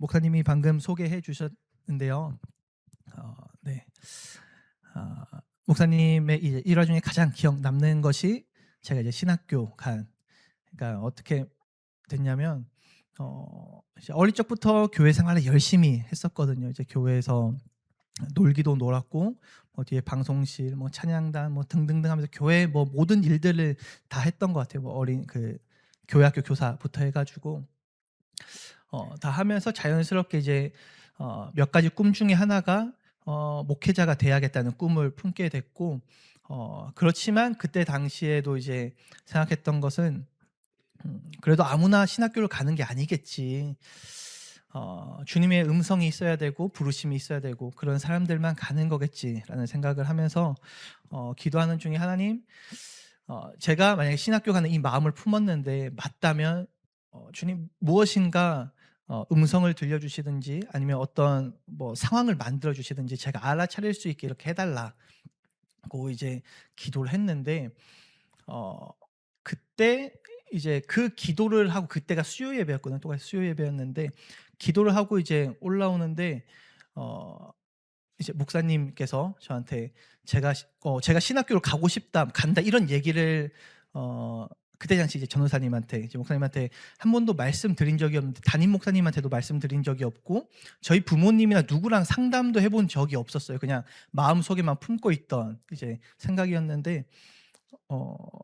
목사님이 방금 소개해 주셨는데요. 네. 목사님의 이제 일화 중에 가장 기억 남는 것이 제가 이제 신학교 간, 그러니까 어떻게 됐냐면 이제 어릴 적부터 교회 생활을 열심히 했었거든요. 이제 교회에서 놀기도 놀았고 뒤에 방송실, 뭐 찬양단, 뭐 등등등 하면서 교회 뭐 모든 일들을 다 했던 것 같아요. 뭐 어린 그 교회학교 교사부터 해가지고 다 하면서 자연스럽게 이제 몇 가지 꿈 중에 하나가 목회자가 돼야겠다는 꿈을 품게 됐고, 그렇지만 그때 당시에도 이제 생각했던 것은 그래도 아무나 신학교를 가는 게 아니겠지. 주님의 음성이 있어야 되고 부르심이 있어야 되고 그런 사람들만 가는 거겠지라는 생각을 하면서 기도하는 중에 하나님, 제가 만약에 신학교 가는 이 마음을 품었는데 맞다면 주님 무엇인가 음성을 들려주시든지 아니면 어떤 뭐 상황을 만들어 주시든지 제가 알아차릴 수 있게 이렇게 해달라고 이제 기도를 했는데, 그때 이제 그 기도를 하고, 그때가 수요 예배였거든요. 똑같이 수요 예배였는데 기도를 하고 이제 올라오는데 이제 목사님께서 저한테 제가 신학교를 가고 싶다, 간다 이런 얘기를 그때 당시 이제 전도사님한테, 이제 목사님한테 한 번도 말씀드린 적이 없는데, 담임 목사님한테도 말씀드린 적이 없고 저희 부모님이나 누구랑 상담도 해본 적이 없었어요. 그냥 마음속에만 품고 있던 이제 생각이었는데,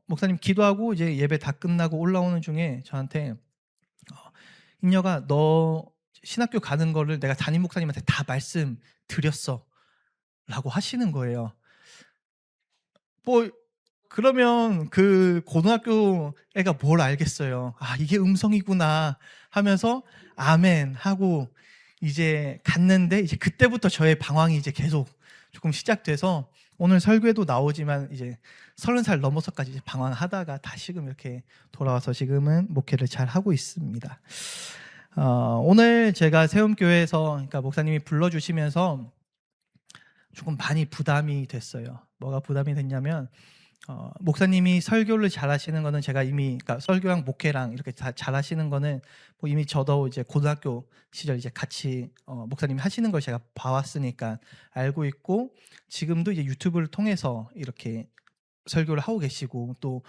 목사님 기도하고 이제 예배 다 끝나고 올라오는 중에 저한테 인녀가 너 신학교 가는 거를 내가 담임 목사님한테 다 말씀드렸어 라고 하시는 거예요. 뭐 그러면 그 고등학교 애가 뭘 알겠어요. 이게 음성이구나 하면서 아멘 하고 이제 갔는데, 이제 그때부터 저의 방황이 이제 계속 조금 시작돼서 오늘 설교에도 나오지만 이제 30살 넘어서까지 이제 방황하다가 다시금 이렇게 돌아와서 지금은 목회를 잘 하고 있습니다. 오늘 제가 세움교회에서, 그러니까 목사님이 불러주시면서 조금 많이 부담이 됐어요. 뭐가 부담이 됐냐면 목사님이 설교를 잘하시는 거는 제가 이미, 그러니까 설교랑 목회랑 이렇게 다 잘하시는 거는 뭐 이미 저도 이제 고등학교 시절 이제 같이 목사님이 하시는 걸 제가 봐왔으니까 알고 있고, 지금도 이제 유튜브를 통해서 이렇게 설교를 하고 계시고, 또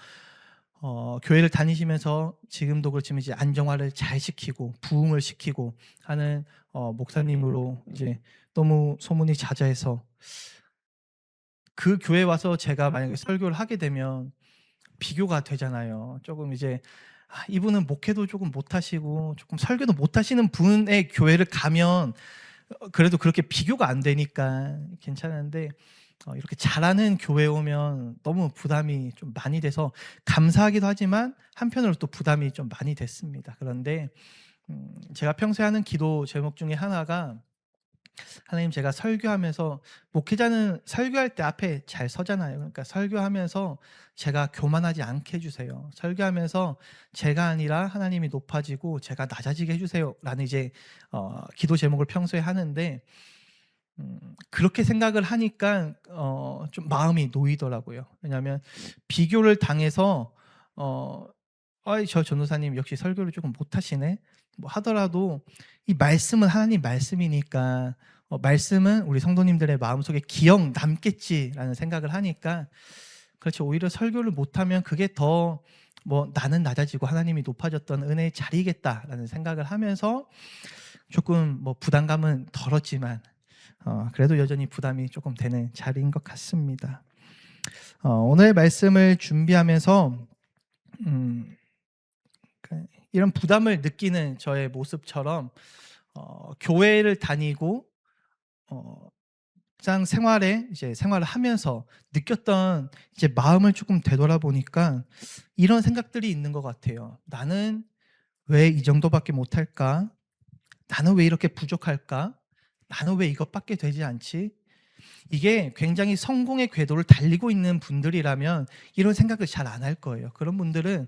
교회를 다니시면서 지금도 그렇지만 이제 안정화를 잘 시키고 부흥을 시키고 하는 목사님으로 이제 너무 소문이 자자해서, 그 교회 와서 제가 만약에 설교를 하게 되면 비교가 되잖아요. 조금 이제 이분은 목회도 조금 못하시고 조금 설교도 못하시는 분의 교회를 가면 그래도 그렇게 비교가 안 되니까 괜찮은데, 이렇게 잘하는 교회에 오면 너무 부담이 좀 많이 돼서 감사하기도 하지만 한편으로 또 부담이 좀 많이 됐습니다. 그런데 제가 평소에 하는 기도 제목 중에 하나가, 하나님, 제가 설교하면서, 목회자는 설교할 때 앞에 잘 서잖아요. 그러니까 설교하면서 제가 교만하지 않게 해주세요. 설교하면서 제가 아니라 하나님이 높아지고 제가 낮아지게 해주세요 라는 이제 기도 제목을 평소에 하는데, 그렇게 생각을 하니까 좀 마음이 놓이더라고요. 왜냐하면 비교를 당해서 저 전도사님 역시 설교를 조금 못하시네 뭐 하더라도, 이 말씀은 하나님 말씀이니까 말씀은 우리 성도님들의 마음속에 기억 남겠지라는 생각을 하니까, 그렇죠, 오히려 설교를 못하면 그게 더 뭐 나는 낮아지고 하나님이 높아졌던 은혜의 자리겠다라는 생각을 하면서 조금 뭐 부담감은 덜었지만 그래도 여전히 부담이 조금 되는 자리인 것 같습니다. 오늘 말씀을 준비하면서 이런 부담을 느끼는 저의 모습처럼 교회를 다니고 직장 생활에 이제 생활을 하면서 느꼈던 이제 마음을 조금 되돌아보니까 이런 생각들이 있는 것 같아요. 나는 왜 이 정도밖에 못할까? 나는 왜 이렇게 부족할까? 나는 왜 이것밖에 되지 않지? 이게 굉장히 성공의 궤도를 달리고 있는 분들이라면 이런 생각을 잘 안 할 거예요. 그런 분들은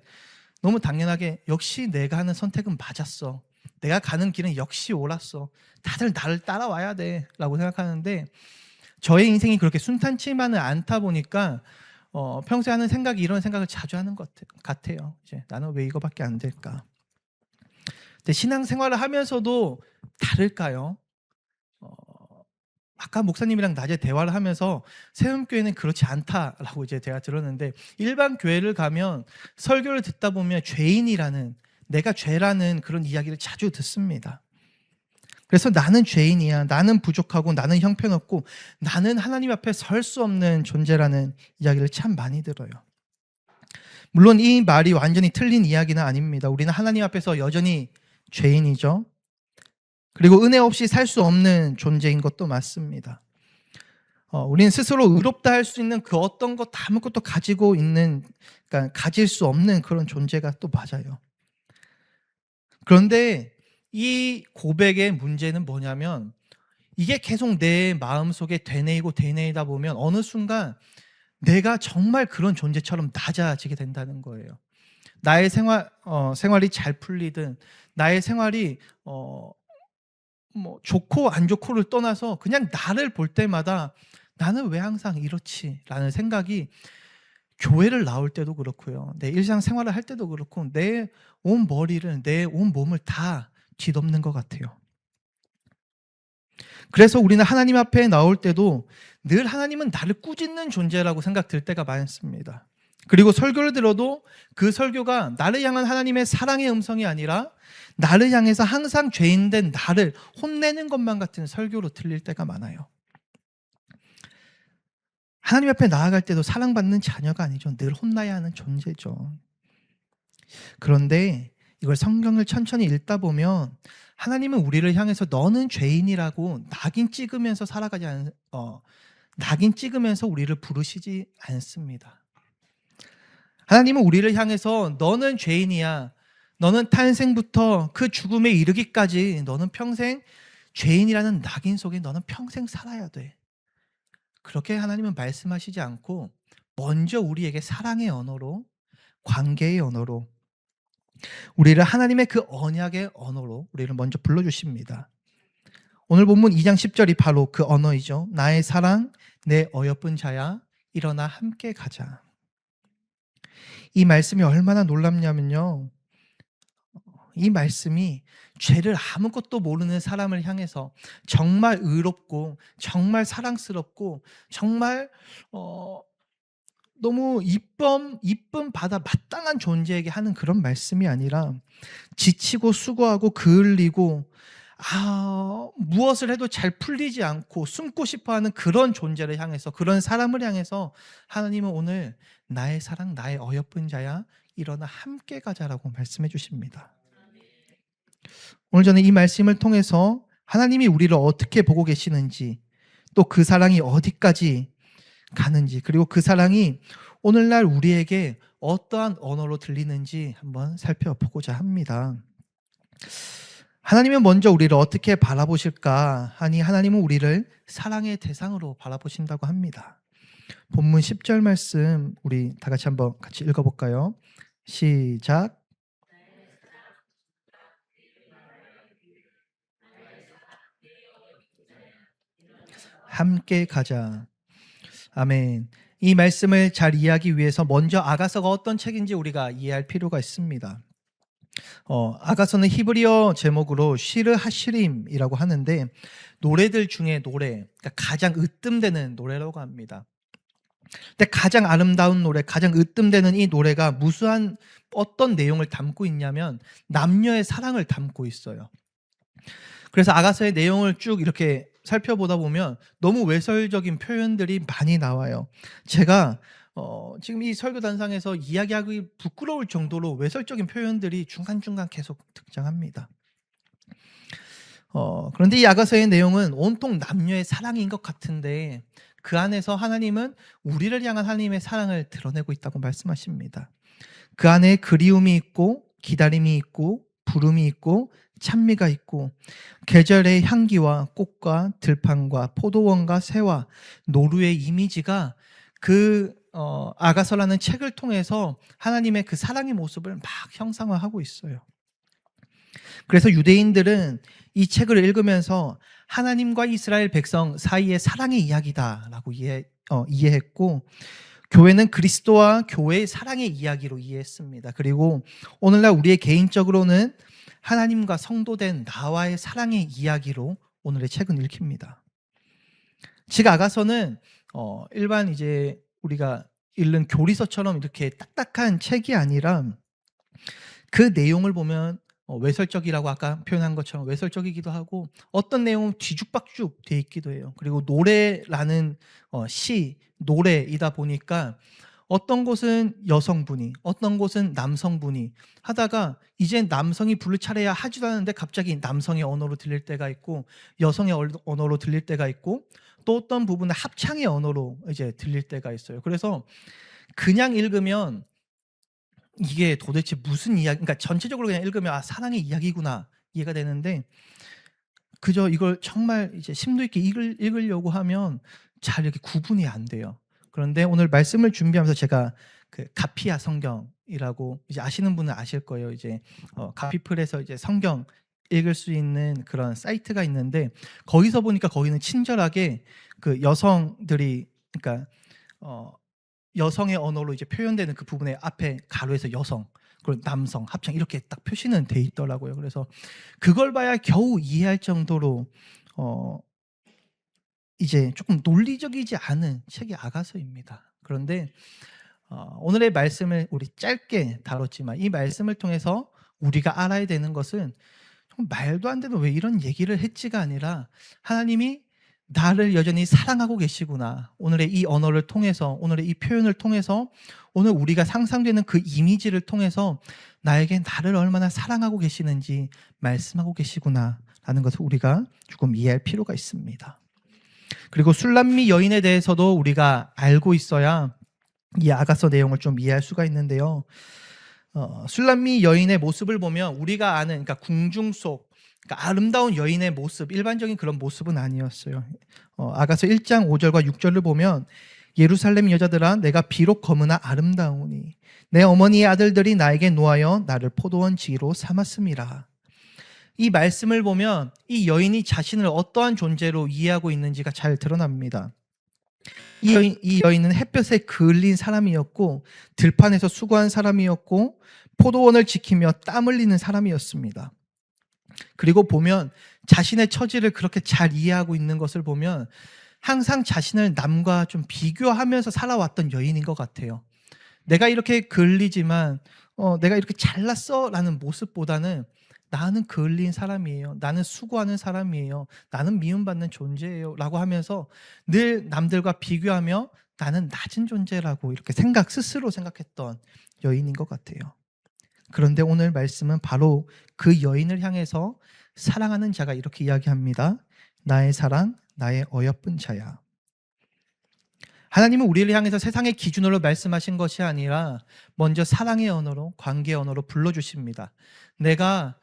너무 당연하게 역시 내가 하는 선택은 맞았어, 내가 가는 길은 역시 옳았어, 다들 나를 따라와야 돼 라고 생각하는데, 저의 인생이 그렇게 순탄치만은 않다 보니까 평소에 하는 생각이 이런 생각을 자주 하는 것 같아요. 이제 나는 왜 이거밖에 안 될까? 근데 신앙생활을 하면서도 다를까요? 어 아까 목사님이랑 낮에 대화를 하면서 세움교회는 그렇지 않다라고 이제 제가 들었는데, 일반 교회를 가면 설교를 듣다 보면 죄인이라는, 내가 죄라는 그런 이야기를 자주 듣습니다. 그래서 나는 죄인이야, 나는 부족하고, 나는 형편없고, 나는 하나님 앞에 설 수 없는 존재라는 이야기를 참 많이 들어요. 물론 이 말이 완전히 틀린 이야기는 아닙니다. 우리는 하나님 앞에서 여전히 죄인이죠. 그리고 은혜 없이 살 수 없는 존재인 것도 맞습니다. 우리는 스스로 의롭다 할 수 있는 그 어떤 것 아무것도 가지고 있는, 그러니까 가질 수 없는 그런 존재가 또 맞아요. 그런데 이 고백의 문제는 뭐냐면, 이게 계속 내 마음속에 되뇌이고 되뇌이다 보면 어느 순간 내가 정말 그런 존재처럼 낮아지게 된다는 거예요. 나의 생활이 잘 풀리든, 나의 생활이 뭐 좋고 안 좋고를 떠나서 그냥 나를 볼 때마다 '나는 왜 항상 이렇지?'라는 생각이 교회를 나올 때도 그렇고요, 내 일상생활을 할 때도 그렇고, 내 온 머리를, 내 온 몸을 다 뒤덮는 것 같아요. 그래서 우리는 하나님 앞에 나올 때도 늘 하나님은 나를 꾸짖는 존재라고 생각될 때가 많습니다. 그리고 설교를 들어도 그 설교가 나를 향한 하나님의 사랑의 음성이 아니라 나를 향해서 항상 죄인된 나를 혼내는 것만 같은 설교로 들릴 때가 많아요. 하나님 앞에 나아갈 때도 사랑받는 자녀가 아니죠. 늘 혼나야 하는 존재죠. 그런데 이걸 성경을 천천히 읽다 보면 하나님은 우리를 향해서 너는 죄인이라고 낙인 찍으면서 우리를 부르시지 않습니다. 하나님은 우리를 향해서 너는 죄인이야, 너는 탄생부터 그 죽음에 이르기까지 너는 평생 죄인이라는 낙인 속에 너는 평생 살아야 돼, 그렇게 하나님은 말씀하시지 않고 먼저 우리에게 사랑의 언어로, 관계의 언어로, 우리를 하나님의 그 언약의 언어로 우리를 먼저 불러주십니다. 오늘 본문 2장 10절이 바로 그 언어이죠. 나의 사랑, 내 어여쁜 자야, 일어나 함께 가자. 이 말씀이 얼마나 놀랍냐면요, 이 말씀이 죄를 아무것도 모르는 사람을 향해서 정말 의롭고 정말 사랑스럽고 정말 너무 이쁨 받아 마땅한 존재에게 하는 그런 말씀이 아니라, 지치고 수고하고 게을리고 무엇을 해도 잘 풀리지 않고 숨고 싶어하는 그런 존재를 향해서, 그런 사람을 향해서 하나님은 오늘 나의 사랑, 나의 어여쁜 자야, 일어나 함께 가자라고 말씀해 주십니다. 오늘 저는 이 말씀을 통해서 하나님이 우리를 어떻게 보고 계시는지, 또 그 사랑이 어디까지 가는지, 그리고 그 사랑이 오늘날 우리에게 어떠한 언어로 들리는지 한번 살펴보고자 합니다. 하나님은 먼저 우리를 어떻게 바라보실까 하니, 하나님은 우리를 사랑의 대상으로 바라보신다고 합니다. 본문 10절 말씀 우리 다 같이 한번 같이 읽어볼까요? 시작. 함께 가자. 아멘. 이 말씀을 잘 이해하기 위해서 먼저 아가서가 어떤 책인지 우리가 이해할 필요가 있습니다. 아가서는 히브리어 제목으로 시르 하시림이라고 하는데, 노래들 중에 그러니까 가장 으뜸되는 노래라고 합니다. 근데 가장 아름다운 노래, 가장 으뜸되는 이 노래가 무수한 어떤 내용을 담고 있냐면 남녀의 사랑을 담고 있어요. 그래서 아가서의 내용을 쭉 이렇게 살펴보다 보면 너무 외설적인 표현들이 많이 나와요. 제가 지금 이 설교단상에서 이야기하기 부끄러울 정도로 외설적인 표현들이 중간중간 계속 등장합니다. 그런데 이 아가서의 내용은 온통 남녀의 사랑인 것 같은데, 그 안에서 하나님은 우리를 향한 하나님의 사랑을 드러내고 있다고 말씀하십니다. 그 안에 그리움이 있고 기다림이 있고 부름이 있고 찬미가 있고, 계절의 향기와 꽃과 들판과 포도원과 새와 노루의 이미지가 그 아가서라는 책을 통해서 하나님의 그 사랑의 모습을 막 형상화하고 있어요. 그래서 유대인들은 이 책을 읽으면서 하나님과 이스라엘 백성 사이의 사랑의 이야기다라고 이해했고, 교회는 그리스도와 교회의 사랑의 이야기로 이해했습니다. 그리고 오늘날 우리의 개인적으로는 하나님과 성도된 나와의 사랑의 이야기로 오늘의 책은 읽힙니다. 즉 아가서는 일반 이제 우리가 읽는 교리서처럼 이렇게 딱딱한 책이 아니라 그 내용을 보면 외설적이라고 아까 표현한 것처럼 외설적이기도 하고 어떤 내용은 뒤죽박죽 돼 있기도 해요. 그리고 노래라는 시, 노래이다 보니까 어떤 곳은 여성분이 어떤 곳은 남성분이 하다가 이제 남성이 부를 차례야 하지도 않은데 갑자기 남성의 언어로 들릴 때가 있고 여성의 언어로 들릴 때가 있고 또 어떤 부분은 합창의 언어로 이제 들릴 때가 있어요. 그래서 그냥 읽으면 이게 도대체 무슨 이야기, 그러니까 전체적으로 그냥 읽으면 '아 사랑의 이야기구나.' 이해가 되는데 그저 이걸 정말 이제 심도 있게 읽으려고 하면 잘 이렇게 구분이 안 돼요. 그런데 오늘 말씀을 준비하면서 제가 그 가피아 성경이라고 이제 아시는 분은 아실 거예요. 이제 가피플에서 이제 성경 읽을 수 있는 그런 사이트가 있는데 거기서 보니까 거기는 친절하게 그 여성들이 그러니까 여성의 언어로 이제 표현되는 그 부분에 앞에 가로에서 여성 그리고 남성, 합창 이렇게 딱 표시는 돼 있더라고요. 그래서 그걸 봐야 겨우 이해할 정도로 이제 조금 논리적이지 않은 책이 아가서입니다. 그런데 오늘의 말씀을 우리 짧게 다뤘지만 이 말씀을 통해서 우리가 알아야 되는 것은 좀 말도 안 되는 '왜 이런 얘기를 했지?'가 아니라 하나님이 나를 여전히 사랑하고 계시구나. 오늘의 이 언어를 통해서 오늘의 이 표현을 통해서 오늘 우리가 상상되는 그 이미지를 통해서 나에게 나를 얼마나 사랑하고 계시는지 말씀하고 계시구나라는 것을 우리가 조금 이해할 필요가 있습니다. 그리고 술람미 여인에 대해서도 우리가 알고 있어야 이 아가서 내용을 좀 이해할 수가 있는데요. 술람미 여인의 모습을 보면 우리가 아는 그러니까 궁중 속 그러니까 아름다운 여인의 모습, 일반적인 그런 모습은 아니었어요. 아가서 1장 5절과 6절을 보면 예루살렘 여자들아 내가 비록 검으나 아름다우니 내 어머니의 아들들이 나에게 노하여 나를 포도원 지기로 삼았음이라. 이 말씀을 보면 이 여인이 자신을 어떠한 존재로 이해하고 있는지가 잘 드러납니다. 이 여인은 햇볕에 그을린 사람이었고 들판에서 수고한 사람이었고 포도원을 지키며 땀 흘리는 사람이었습니다. 그리고 보면 자신의 처지를 그렇게 잘 이해하고 있는 것을 보면 항상 자신을 남과 좀 비교하면서 살아왔던 여인인 것 같아요. 내가 이렇게 그을리지만 내가 이렇게 잘났어라는 모습보다는 나는 그을린 사람이에요. 나는 수고하는 사람이에요. 나는 미움받는 존재예요. 라고 하면서 늘 남들과 비교하며 나는 낮은 존재라고 이렇게 스스로 생각했던 여인인 것 같아요. 그런데 오늘 말씀은 바로 그 여인을 향해서 사랑하는 자가 이렇게 이야기합니다. 나의 사랑, 나의 어여쁜 자야. 하나님은 우리를 향해서 세상의 기준으로 말씀하신 것이 아니라 먼저 사랑의 언어로, 관계의 언어로 불러주십니다. 내가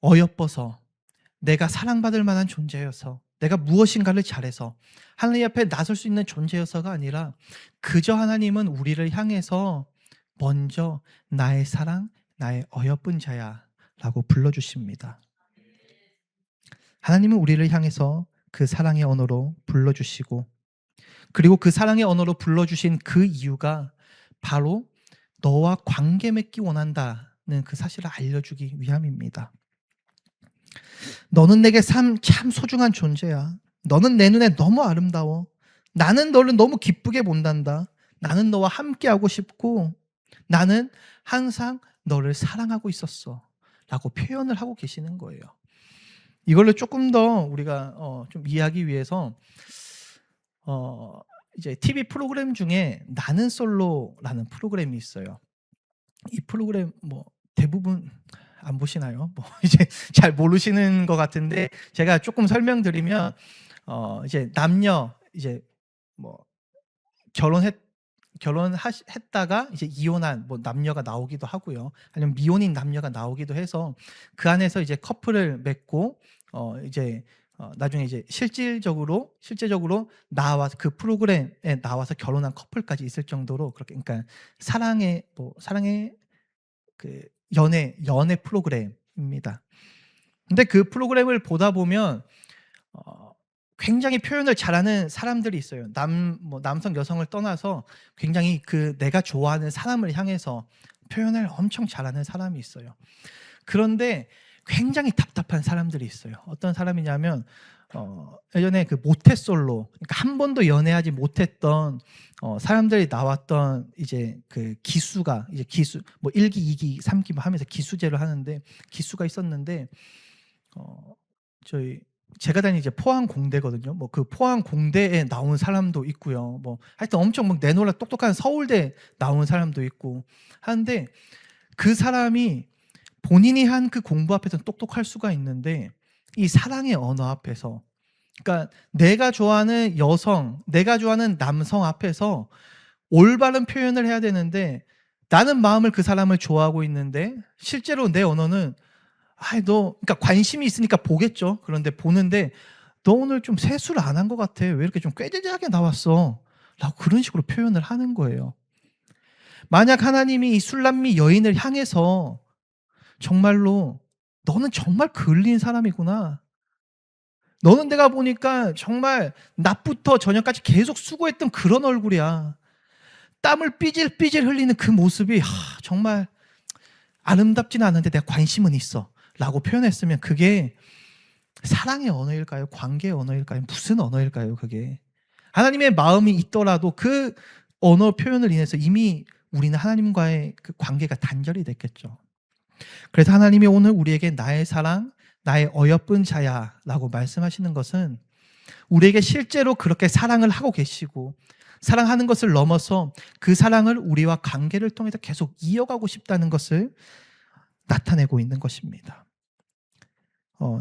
어여뻐서, 내가 사랑받을 만한 존재여서, 내가 무엇인가를 잘해서 하나님 앞에 나설 수 있는 존재여서가 아니라 그저 하나님은 우리를 향해서 먼저 나의 사랑, 나의 어여쁜 자야 라고 불러주십니다. 하나님은 우리를 향해서 그 사랑의 언어로 불러주시고 그리고 그 사랑의 언어로 불러주신 그 이유가 바로 너와 관계 맺기 원한다는 그 사실을 알려주기 위함입니다. 너는 내게 참 소중한 존재야. 너는 내 눈에 너무 아름다워. 나는 너를 너무 기쁘게 본단다. 나는 너와 함께하고 싶고 나는 항상 너를 사랑하고 있었어 라고 표현을 하고 계시는 거예요. 이걸로 조금 더 우리가 좀 이해하기 위해서 이제 TV 프로그램 중에 나는 솔로라는 프로그램이 있어요. 이 프로그램 뭐 대부분 안 보시나요? 뭐 이제 잘 모르시는 것 같은데 제가 조금 설명드리면 이제 남녀 이제 뭐 결혼했다가 이제 이혼한 뭐 남녀가 나오기도 하고요. 아니면 미혼인 남녀가 나오기도 해서 그 안에서 이제 커플을 맺고 이제 나중에 이제 실질적으로 나와서 그 프로그램에 나와서 결혼한 커플까지 있을 정도로 그렇게 그러니까 사랑의 그 연애 프로그램입니다. 근데 그 프로그램을 보다 보면 굉장히 표현을 잘하는 사람들이 있어요. 남성 여성을 떠나서 굉장히 그 내가 좋아하는 사람을 향해서 표현을 엄청 잘하는 사람이 있어요. 그런데 굉장히 답답한 사람들이 있어요. 어떤 사람이냐면 예전에 그 모태솔로, 그러니까 한 번도 연애하지 못했던 사람들이 나왔던 이제 그 기수가, 이제 기수 뭐 1기, 2기, 3기 뭐 하면서 기수제를 하는데, 기수가 있었는데 저희 제가 다니는 이제 포항 공대거든요. 뭐 그 포항 공대에 나온 사람도 있고요. 뭐 하여튼 엄청 막 내노라 똑똑한 서울대 나온 사람도 있고 하는데, 그 사람이 본인이 한 그 공부 앞에서는 똑똑할 수가 있는데, 이 사랑의 언어 앞에서, 그러니까 내가 좋아하는 여성, 내가 좋아하는 남성 앞에서 올바른 표현을 해야 되는데, 나는 마음을 그 사람을 좋아하고 있는데 실제로 내 언어는 너, 그러니까 관심이 있으니까 보겠죠. 그런데 보는데, 너 오늘 좀 세수를 안 한 것 같아. 왜 이렇게 좀 꾀죄죄하게 나왔어? 라고 그런 식으로 표현을 하는 거예요. 만약 하나님이 이 술람미 여인을 향해서 정말로 너는 정말 걸린 사람이구나, 너는 내가 보니까 정말 낮부터 저녁까지 계속 수고했던 그런 얼굴이야, 땀을 삐질삐질 흘리는 그 모습이 정말 아름답지는 않은데 내가 관심은 있어 라고 표현했으면, 그게 사랑의 언어일까요? 관계의 언어일까요? 무슨 언어일까요? 그게 하나님의 마음이 있더라도 그 언어 표현을 인해서 이미 우리는 하나님과의 그 관계가 단절이 됐겠죠. 그래서 하나님이 오늘 우리에게 나의 사랑, 나의 어여쁜 자야 라고 말씀하시는 것은, 우리에게 실제로 그렇게 사랑을 하고 계시고, 사랑하는 것을 넘어서 그 사랑을 우리와 관계를 통해서 계속 이어가고 싶다는 것을 나타내고 있는 것입니다.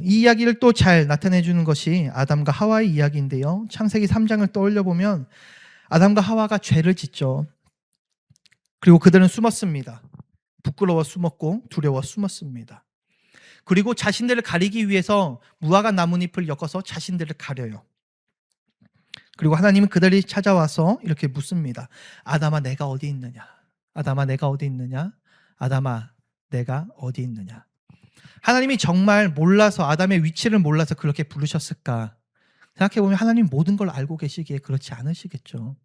이 이야기를 또 잘 나타내 주는 것이 아담과 하와의 이야기인데요. 창세기 3장을 떠올려 보면 아담과 하와가 죄를 짓죠. 그리고 그들은 숨었습니다. 부끄러워 숨었고 두려워 숨었습니다. 그리고 자신들을 가리기 위해서 무화과 나뭇잎을 엮어서 자신들을 가려요. 그리고 하나님은 그들이 찾아와서 이렇게 묻습니다. 아담아, 내가 어디 있느냐? 아담아, 내가 어디 있느냐? 아담아, 내가 어디 있느냐? 하나님이 정말 몰라서, 아담의 위치를 몰라서 그렇게 부르셨을까? 생각해보면 하나님 모든 걸 알고 계시기에 그렇지 않으시겠죠.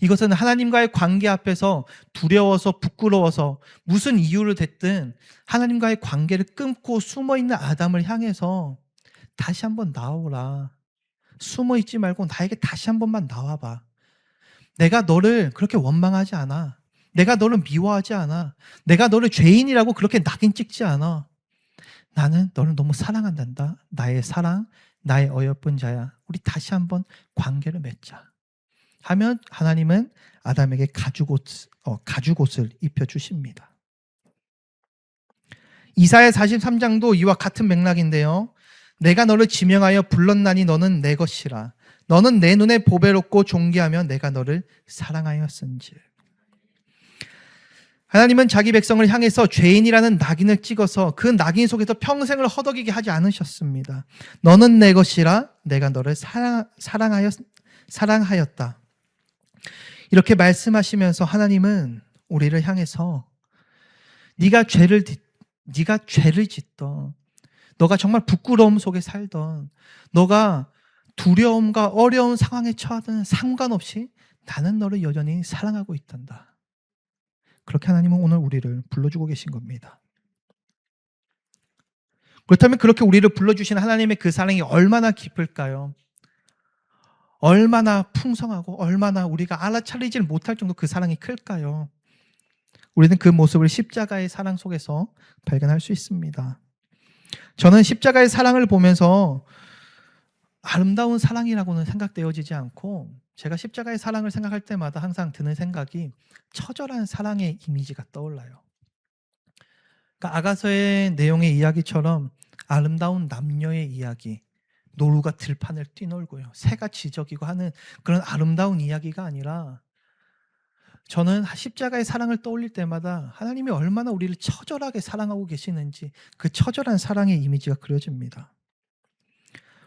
이것은 하나님과의 관계 앞에서 두려워서, 부끄러워서, 무슨 이유를 됐든 하나님과의 관계를 끊고 숨어있는 아담을 향해서 다시 한번 나오라, 숨어있지 말고 나에게 다시 한 번만 나와봐. 내가 너를 그렇게 원망하지 않아. 내가 너를 미워하지 않아. 내가 너를 죄인이라고 그렇게 낙인 찍지 않아. 나는 너를 너무 사랑한단다. 나의 사랑, 나의 어여쁜 자야. 우리 다시 한번 관계를 맺자 하면, 하나님은 아담에게 가죽옷을 입혀주십니다. 이사야 43장도 이와 같은 맥락인데요. 내가 너를 지명하여 불렀나니 너는 내 것이라. 너는 내 눈에 보배롭고 존귀하며 내가 너를 사랑하였은즉. 하나님은 자기 백성을 향해서 죄인이라는 낙인을 찍어서 그 낙인 속에서 평생을 허덕이게 하지 않으셨습니다. 너는 내 것이라, 내가 너를 사랑하였다. 이렇게 말씀하시면서 하나님은 우리를 향해서 네가 죄를 짓던, 너가 정말 부끄러움 속에 살던, 너가 두려움과 어려운 상황에 처하든 상관없이 나는 너를 여전히 사랑하고 있단다. 그렇게 하나님은 오늘 우리를 불러주고 계신 겁니다. 그렇다면 그렇게 우리를 불러주신 하나님의 그 사랑이 얼마나 깊을까요? 얼마나 풍성하고 얼마나 우리가 알아차리질 못할 정도 그 사랑이 클까요? 우리는 그 모습을 십자가의 사랑 속에서 발견할 수 있습니다. 저는 십자가의 사랑을 보면서 아름다운 사랑이라고는 생각되어지지 않고, 제가 십자가의 사랑을 생각할 때마다 항상 드는 생각이 처절한 사랑의 이미지가 떠올라요. 그러니까 아가서의 내용의 이야기처럼 아름다운 남녀의 이야기, 노루가 들판을 뛰놀고요, 새가 지저귀고 하는 그런 아름다운 이야기가 아니라, 저는 십자가의 사랑을 떠올릴 때마다 하나님이 얼마나 우리를 처절하게 사랑하고 계시는지 그 처절한 사랑의 이미지가 그려집니다.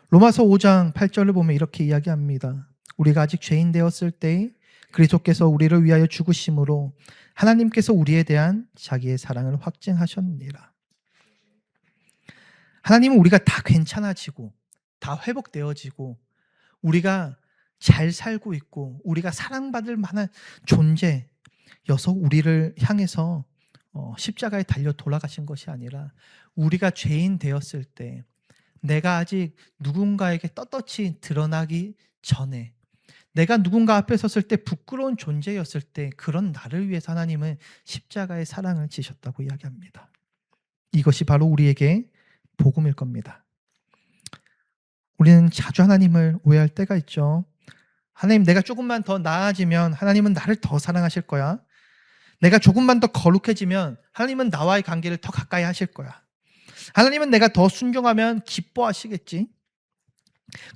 로마서 5장 8절을 보면 이렇게 이야기합니다. 우리가 아직 죄인 되었을 때에 그리스도께서 우리를 위하여 죽으심으로 하나님께서 우리에 대한 자기의 사랑을 확증하셨느니라. 하나님은 우리가 다 괜찮아지고 다 회복되어지고 우리가 잘 살고 있고 우리가 사랑받을 만한 존재여서 우리를 향해서 십자가에 달려 돌아가신 것이 아니라 우리가 죄인 되었을 때 내가 아직 누군가에게 떳떳이 드러나기 전에 내가 누군가 앞에 섰을 때 부끄러운 존재였을 때 그런 나를 위해서 하나님은 십자가의 사랑을 지셨다고 이야기합니다. 이것이 바로 우리에게 복음일 겁니다. 우리는 자주 하나님을 오해할 때가 있죠. 하나님, 내가 조금만 더 나아지면 하나님은 나를 더 사랑하실 거야. 내가 조금만 더 거룩해지면 하나님은 나와의 관계를 더 가까이 하실 거야. 하나님은 내가 더 순종하면 기뻐하시겠지.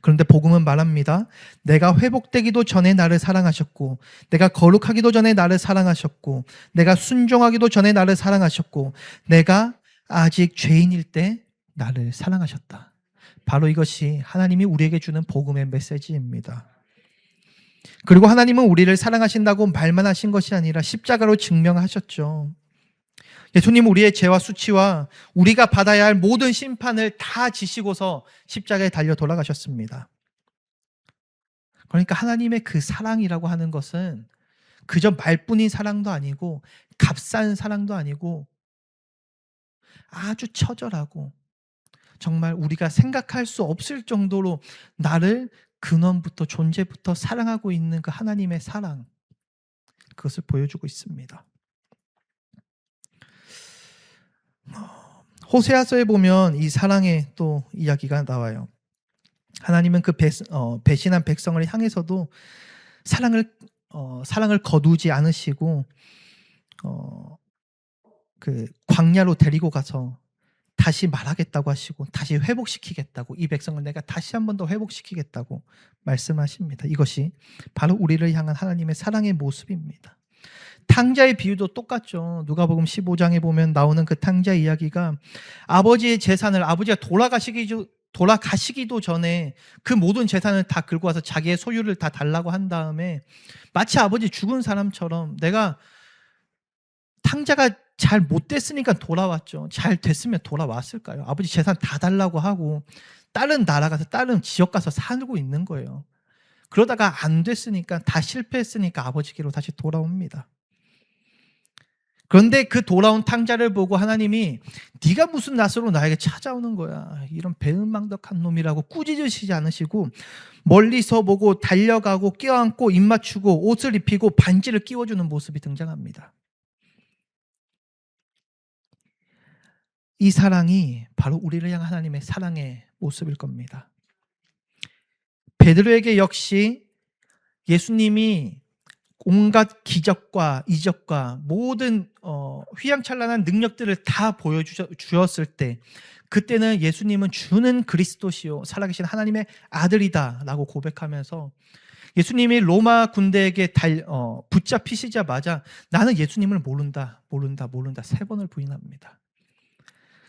그런데 복음은 말합니다. 내가 회복되기도 전에 나를 사랑하셨고, 내가 거룩하기도 전에 나를 사랑하셨고, 내가 순종하기도 전에 나를 사랑하셨고, 내가 아직 죄인일 때 나를 사랑하셨다. 바로 이것이 하나님이 우리에게 주는 복음의 메시지입니다. 그리고 하나님은 우리를 사랑하신다고 말만 하신 것이 아니라 십자가로 증명하셨죠. 예수님은 우리의 죄와 수치와 우리가 받아야 할 모든 심판을 다 지시고서 십자가에 달려 돌아가셨습니다. 그러니까 하나님의 그 사랑이라고 하는 것은 그저 말뿐인 사랑도 아니고 값싼 사랑도 아니고 아주 처절하고 정말 우리가 생각할 수 없을 정도로 나를 근원부터 존재부터 사랑하고 있는 그 하나님의 사랑, 그것을 보여주고 있습니다. 호세아서에 보면 이 사랑의 또 이야기가 나와요. 하나님은 그 배신한 백성을 향해서도 사랑을 거두지 않으시고 그 광야로 데리고 가서 다시 말하겠다고 하시고 다시 회복시키겠다고, 이 백성을 내가 다시 한 번 더 회복시키겠다고 말씀하십니다. 이것이 바로 우리를 향한 하나님의 사랑의 모습입니다. 탕자의 비유도 똑같죠. 누가복음 15장에 보면 나오는 그 탕자 이야기가 아버지의 재산을, 아버지가 돌아가시기도 전에 그 모든 재산을 다 긁고 와서 자기의 소유를 다 달라고 한 다음에 마치 아버지 죽은 사람처럼, 내가 탕자가 잘 못됐으니까 돌아왔죠. 잘 됐으면 돌아왔을까요? 아버지 재산 다 달라고 하고 다른 나라 가서 다른 지역 가서 살고 있는 거예요. 그러다가 안 됐으니까, 다 실패했으니까 아버지께로 다시 돌아옵니다. 그런데 그 돌아온 탕자를 보고 하나님이 네가 무슨 낯으로 나에게 찾아오는 거야, 이런 배은망덕한 놈이라고 꾸짖으시지 않으시고 멀리서 보고 달려가고 껴안고 입 맞추고 옷을 입히고 반지를 끼워주는 모습이 등장합니다. 이 사랑이 바로 우리를 향한 하나님의 사랑의 모습일 겁니다. 베드로에게 역시 예수님이 온갖 기적과 이적과 모든 휘황찬란한 능력들을 다 보여주었을 때, 그때는 예수님은 주는 그리스도시요 살아계신 하나님의 아들이다 라고 고백하면서 예수님이 로마 군대에게 붙잡히시자마자 나는 예수님을 모른다 3번을 부인합니다.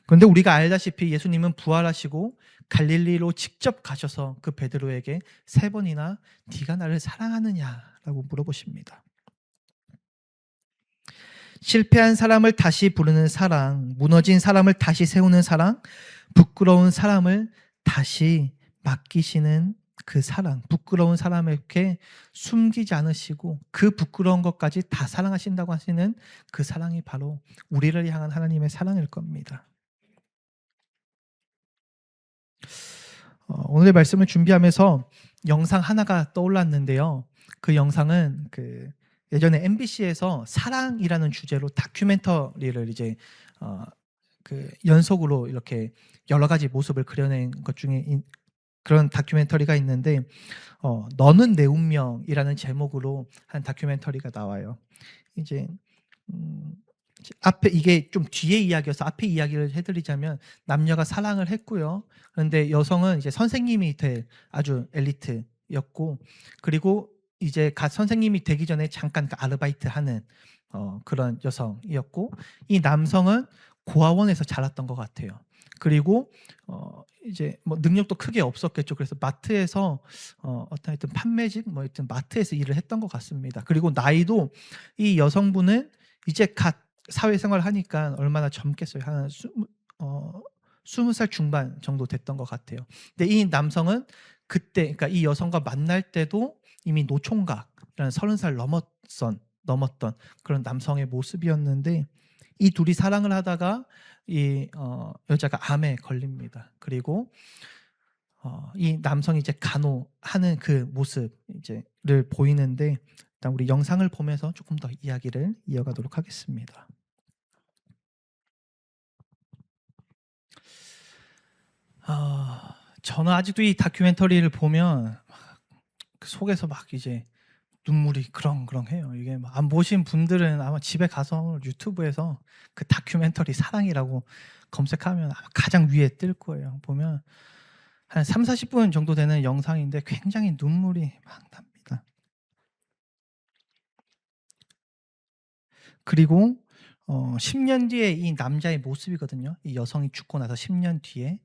그런데 우리가 알다시피 예수님은 부활하시고 갈릴리로 직접 가셔서 그 베드로에게 3번이나 네가 나를 사랑하느냐라고 물어보십니다. 실패한 사람을 다시 부르는 사랑, 무너진 사람을 다시 세우는 사랑, 부끄러운 사람을 다시 맡기시는 그 사랑, 부끄러운 사람에게 숨기지 않으시고 그 부끄러운 것까지 다 사랑하신다고 하시는 그 사랑이 바로 우리를 향한 하나님의 사랑일 겁니다. 오늘의 말씀을 준비하면서 영상 하나가 떠올랐는데요. 그 영상은 예전에 MBC에서 사랑이라는 주제로 다큐멘터리를 이제 연속으로 이렇게 여러 가지 모습을 그려낸 것 중에 그런 다큐멘터리가 있는데 너는 내 운명이라는 제목으로 한 다큐멘터리가 나와요. 이제 앞에 이게 좀 뒤에 이야기여서 앞에 이야기를 해드리자면 남녀가 사랑을 했고요. 그런데 여성은 이제 선생님이 될 아주 엘리트였고, 그리고 이제 갓 선생님이 되기 전에 잠깐 아르바이트 하는 그런 여성이었고, 이 남성은 고아원에서 자랐던 것 같아요. 그리고 이제 뭐 능력도 크게 없었겠죠. 그래서 마트에서 어떤 하여튼 판매직 뭐 하여튼 마트에서 일을 했던 것 같습니다. 그리고 나이도 이 여성분은 이제 갓 사회생활 하니까 얼마나 젊겠어요. 한 20살 중반 정도 됐던 것 같아요. 근데 이 남성은 그때, 그러니까 이 여성과 만날 때도 이미 노총각이라는 30살 넘었던 그런 남성의 모습이었는데, 이 둘이 사랑을 하다가 이 여자가 암에 걸립니다. 그리고 이 남성이 이제 간호하는 그 모습 이제를 보이는데, 일단 우리 영상을 보면서 조금 더 이야기를 이어가도록 하겠습니다. 저는 아직도 이 다큐멘터리를 보면 그 속에서 막 이제 눈물이 그렁그렁해요. 이게 안 보신 분들은 아마 집에 가서 유튜브에서 그 다큐멘터리 사랑이라고 검색하면 아마 가장 위에 뜰 거예요. 보면 한 30-40분 정도 되는 영상인데 굉장히 눈물이 막 납니다. 그리고 10년 뒤에 이 남자의 모습이거든요. 이 여성이 죽고 나서 10년 뒤에.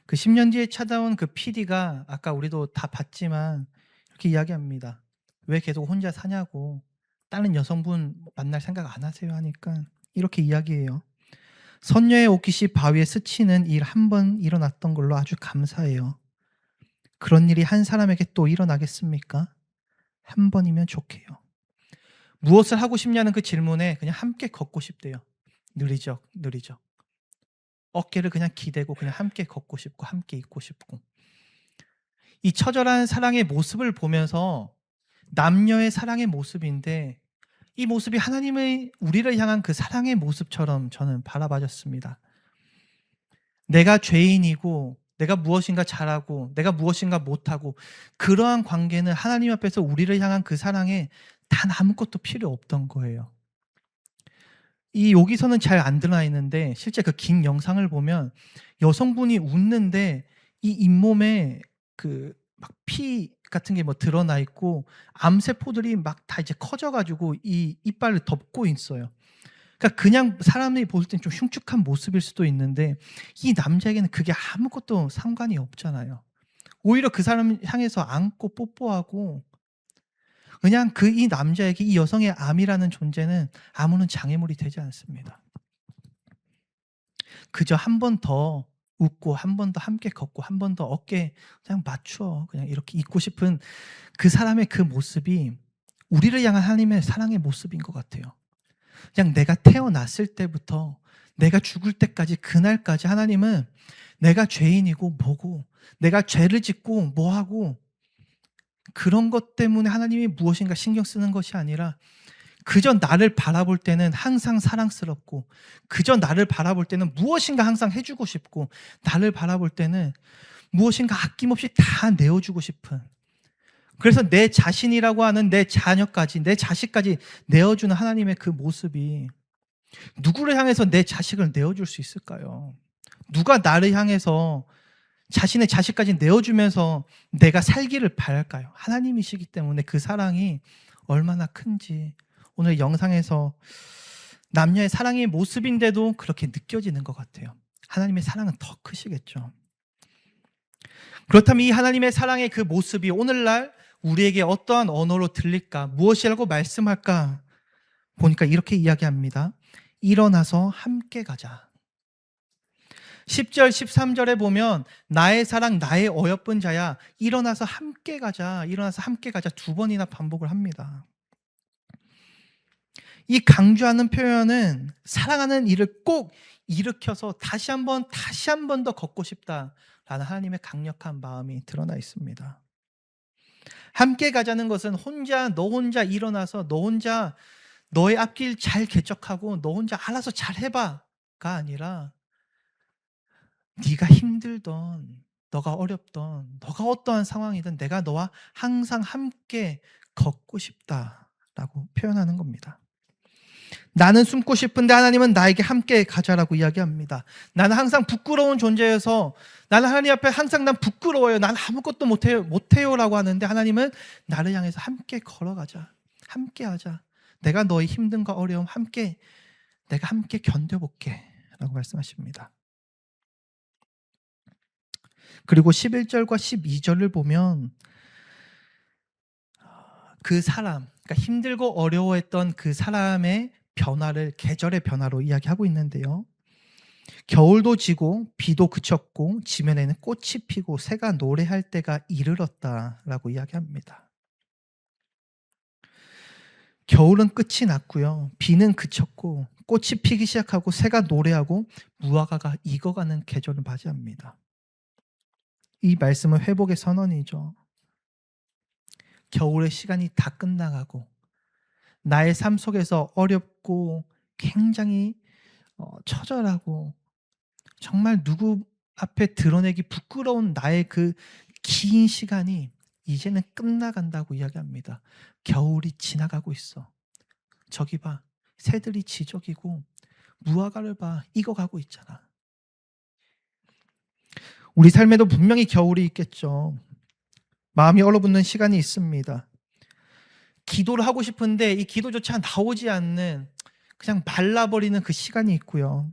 그 10년 뒤에 찾아온 그 PD가 아까 우리도 다 봤지만 이렇게 이야기합니다. "왜 계속 혼자 사냐고. 다른 여성분 만날 생각 안 하세요?" 하니까 이렇게 이야기해요. "선녀의 옷깃이 바위에 스치는 일 한 번 일어났던 걸로 아주 감사해요. 그런 일이 한 사람에게 또 일어나겠습니까? 한 번이면 좋게요." 무엇을 하고 싶냐는 그 질문에 그냥 함께 걷고 싶대요. 느리적. 어깨를 그냥 기대고 그냥 함께 걷고 싶고 함께 있고 싶고. 이 처절한 사랑의 모습을 보면서 남녀의 사랑의 모습인데, 이 모습이 하나님의 우리를 향한 그 사랑의 모습처럼 저는 바라봐졌습니다. 내가 죄인이고 내가 무엇인가 잘하고 내가 무엇인가 못하고, 그러한 관계는 하나님 앞에서 우리를 향한 그 사랑에 단 아무것도 필요 없던 거예요. 이 여기서는 잘 안 드러나 있는데 실제 그 긴 영상을 보면 여성분이 웃는데 이 잇몸에 그 막 피 같은 게 뭐 드러나 있고 암세포들이 막 다 이제 커져 가지고 이 이빨을 덮고 있어요. 그러니까 그냥 사람이 볼 땐 좀 흉측한 모습일 수도 있는데 이 남자에게는 그게 아무것도 상관이 없잖아요. 오히려 그 사람을 향해서 안고 뽀뽀하고, 그냥 이 남자에게 이 여성의 암이라는 존재는 아무런 장애물이 되지 않습니다. 그저 한 번 더 웃고 한 번 더 함께 걷고 한 번 더 어깨 그냥 맞춰 그냥 이렇게 있고 싶은 그 사람의 그 모습이 우리를 향한 하나님의 사랑의 모습인 것 같아요. 그냥 내가 태어났을 때부터 내가 죽을 때까지, 그날까지 하나님은 내가 죄인이고 뭐고 내가 죄를 짓고 뭐하고 그런 것 때문에 하나님이 무엇인가 신경 쓰는 것이 아니라, 그저 나를 바라볼 때는 항상 사랑스럽고 그저 나를 바라볼 때는 무엇인가 항상 해 주고 싶고, 나를 바라볼 때는 무엇인가 아낌없이 다 내어 주고 싶은, 그래서 내 자신이라고 하는 내 자녀까지 내 자식까지 내어 주는 하나님의 그 모습이, 누구를 향해서 내 자식을 내어 줄 수 있을까요? 누가 나를 향해서 자신의 자식까지 내어 주면서 내가 살기를 바랄까요? 하나님이시기 때문에 그 사랑이 얼마나 큰지 오늘 영상에서 남녀의 사랑의 모습인데도 그렇게 느껴지는 것 같아요. 하나님의 사랑은 더 크시겠죠. 그렇다면 이 하나님의 사랑의 그 모습이 오늘날 우리에게 어떠한 언어로 들릴까? 무엇이라고 말씀할까? 보니까 이렇게 이야기합니다. 일어나서 함께 가자. 10절 13절에 보면 나의 사랑 나의 어여쁜 자야 일어나서 함께 가자, 일어나서 함께 가자 두 번이나 반복을 합니다. 이 강조하는 표현은 사랑하는 일을 꼭 일으켜서 다시 한 번 더 걷고 싶다라는 하나님의 강력한 마음이 드러나 있습니다. 함께 가자는 것은 너 혼자 일어나서 너 혼자 너의 앞길 잘 개척하고 너 혼자 알아서 잘 해봐가 아니라, 네가 힘들던, 너가 어렵던, 너가 어떠한 상황이든 내가 너와 항상 함께 걷고 싶다라고 표현하는 겁니다. 나는 숨고 싶은데 하나님은 나에게 함께 가자라고 이야기합니다. 나는 항상 부끄러운 존재여서, 나는 하나님 앞에 항상 난 부끄러워요, 난 아무것도 못해요라고 하는데 하나님은 나를 향해서 함께 걸어가자, 함께 하자, 내가 너의 힘듦과 어려움 내가 함께 견뎌볼게 라고 말씀하십니다. 그리고 11절과 12절을 보면 그 사람, 그러니까 힘들고 어려워했던 그 사람의 변화를 계절의 변화로 이야기하고 있는데요. 겨울도 지고 비도 그쳤고 지면에는 꽃이 피고 새가 노래할 때가 이르렀다라고 이야기합니다. 겨울은 끝이 났고요. 비는 그쳤고 꽃이 피기 시작하고 새가 노래하고 무화과가 익어가는 계절을 맞이합니다. 이 말씀은 회복의 선언이죠. 겨울의 시간이 다 끝나가고 나의 삶 속에서 어렵고 굉장히 처절하고 정말 누구 앞에 드러내기 부끄러운 나의 그 긴 시간이 이제는 끝나간다고 이야기합니다. 겨울이 지나가고 있어. 저기 봐. 새들이 지저귀고 무화과를 봐. 익어가고 있잖아. 우리 삶에도 분명히 겨울이 있겠죠. 마음이 얼어붙는 시간이 있습니다. 기도를 하고 싶은데 이 기도조차 나오지 않는 그냥 말라버리는 그 시간이 있고요.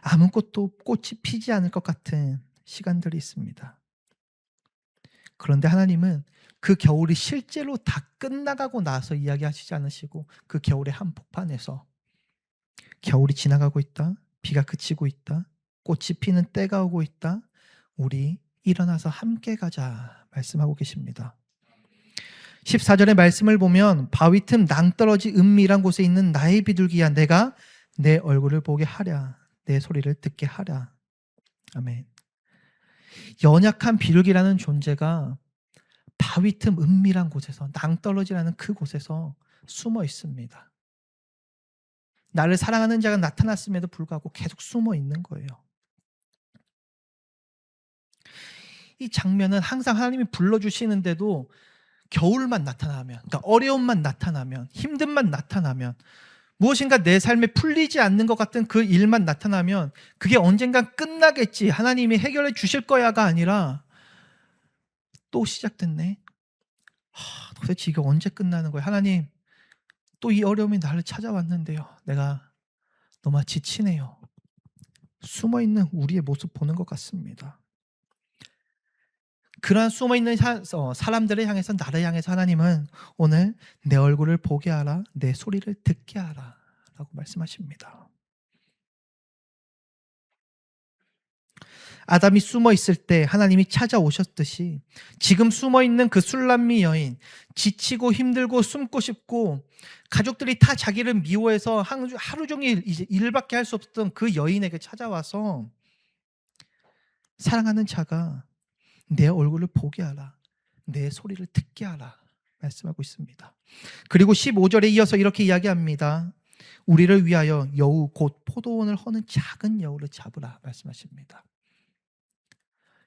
아무것도 꽃이 피지 않을 것 같은 시간들이 있습니다. 그런데 하나님은 그 겨울이 실제로 다 끝나가고 나서 이야기하시지 않으시고 그 겨울의 한복판에서 겨울이 지나가고 있다. 비가 그치고 있다. 꽃이 피는 때가 오고 있다. 우리 일어나서 함께 가자 말씀하고 계십니다. 14절의 말씀을 보면 바위 틈 낭떠러지 은밀한 곳에 있는 나의 비둘기야 내가 내 얼굴을 보게 하랴 내 소리를 듣게 하랴. 아멘. 연약한 비둘기라는 존재가 바위 틈 은밀한 곳에서 낭떠러지라는 그 곳에서 숨어 있습니다. 나를 사랑하는 자가 나타났음에도 불구하고 계속 숨어 있는 거예요. 이 장면은 항상 하나님이 불러주시는데도 겨울만 나타나면, 그러니까 어려움만 나타나면, 힘듦만 나타나면, 무엇인가 내 삶에 풀리지 않는 것 같은 그 일만 나타나면 그게 언젠간 끝나겠지, 하나님이 해결해 주실 거야가 아니라 또 시작됐네. 도대체 이게 언제 끝나는 거야? 하나님, 또 이 어려움이 나를 찾아왔는데요. 내가 너무 지치네요. 숨어있는 우리의 모습 보는 것 같습니다. 그러한 숨어있는 사람들을 향해서 나를 향해서 하나님은 오늘 내 얼굴을 보게 하라 내 소리를 듣게 하라 라고 말씀하십니다. 아담이 숨어있을 때 하나님이 찾아오셨듯이 지금 숨어있는 그 술람미 여인, 지치고 힘들고 숨고 싶고 가족들이 다 자기를 미워해서 하루 종일 이제 일밖에 할 수 없었던 그 여인에게 찾아와서 사랑하는 자가 내 얼굴을 보게 하라 내 소리를 듣게 하라 말씀하고 있습니다. 그리고 15절에 이어서 이렇게 이야기합니다. 우리를 위하여 여우 곧 포도원을 허는 작은 여우를 잡으라 말씀하십니다.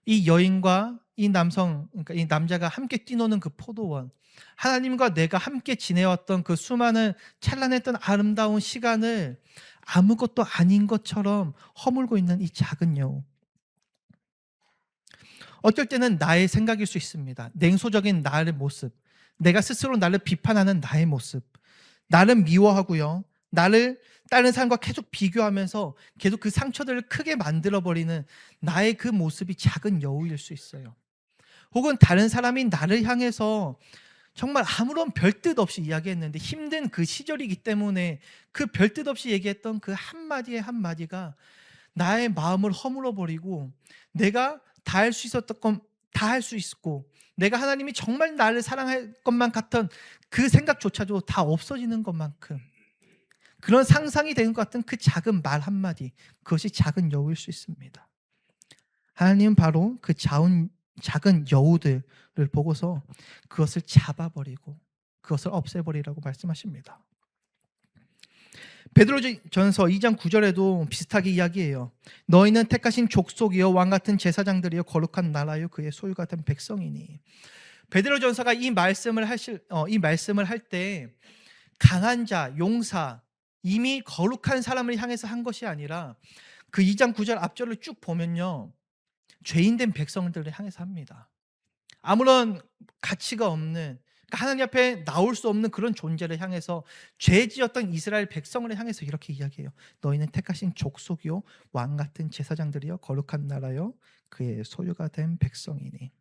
이 여인과 이 남성, 그러니까 이 남자가 함께 뛰노는 그 포도원, 하나님과 내가 함께 지내왔던 그 수많은 찬란했던 아름다운 시간을 아무것도 아닌 것처럼 허물고 있는 이 작은 여우. 어떨 때는 나의 생각일 수 있습니다. 냉소적인 나의 모습, 내가 스스로 나를 비판하는 나의 모습, 나를 미워하고요, 나를 다른 사람과 계속 비교하면서 계속 그 상처들을 크게 만들어버리는 나의 그 모습이 작은 여우일 수 있어요. 혹은 다른 사람이 나를 향해서 정말 아무런 별뜻 없이 이야기했는데 힘든 그 시절이기 때문에 그 별뜻 없이 얘기했던 그 한마디의 한마디가 나의 마음을 허물어버리고 내가 다 할 수 있었던 건 다 할 수 있고 내가 하나님이 정말 나를 사랑할 것만 같은 그 생각조차도 다 없어지는 것만큼 그런 상상이 되는 것 같은 그 작은 말 한마디, 그것이 작은 여우일 수 있습니다. 하나님은 바로 그 작은 여우들을 보고서 그것을 잡아버리고 그것을 없애버리라고 말씀하십니다. 베드로전서 2장 9절에도 비슷하게 이야기해요. 너희는 택하신 족속이요 왕같은 제사장들이요 거룩한 나라요 그의 소유 같은 백성이니. 베드로전서가 이 말씀을 할 때 강한 자, 용사, 이미 거룩한 사람을 향해서 한 것이 아니라 그 2장 9절 앞절을 쭉 보면요, 죄인된 백성들을 향해서 합니다. 아무런 가치가 없는, 그러니까 하나님 앞에 나올 수 없는 그런 존재를 향해서 죄 지었던 이스라엘 백성을 향해서 이렇게 이야기해요. 너희는 택하신 족속이요 왕같은 제사장들이요 거룩한 나라요 그의 소유가 된 백성이니.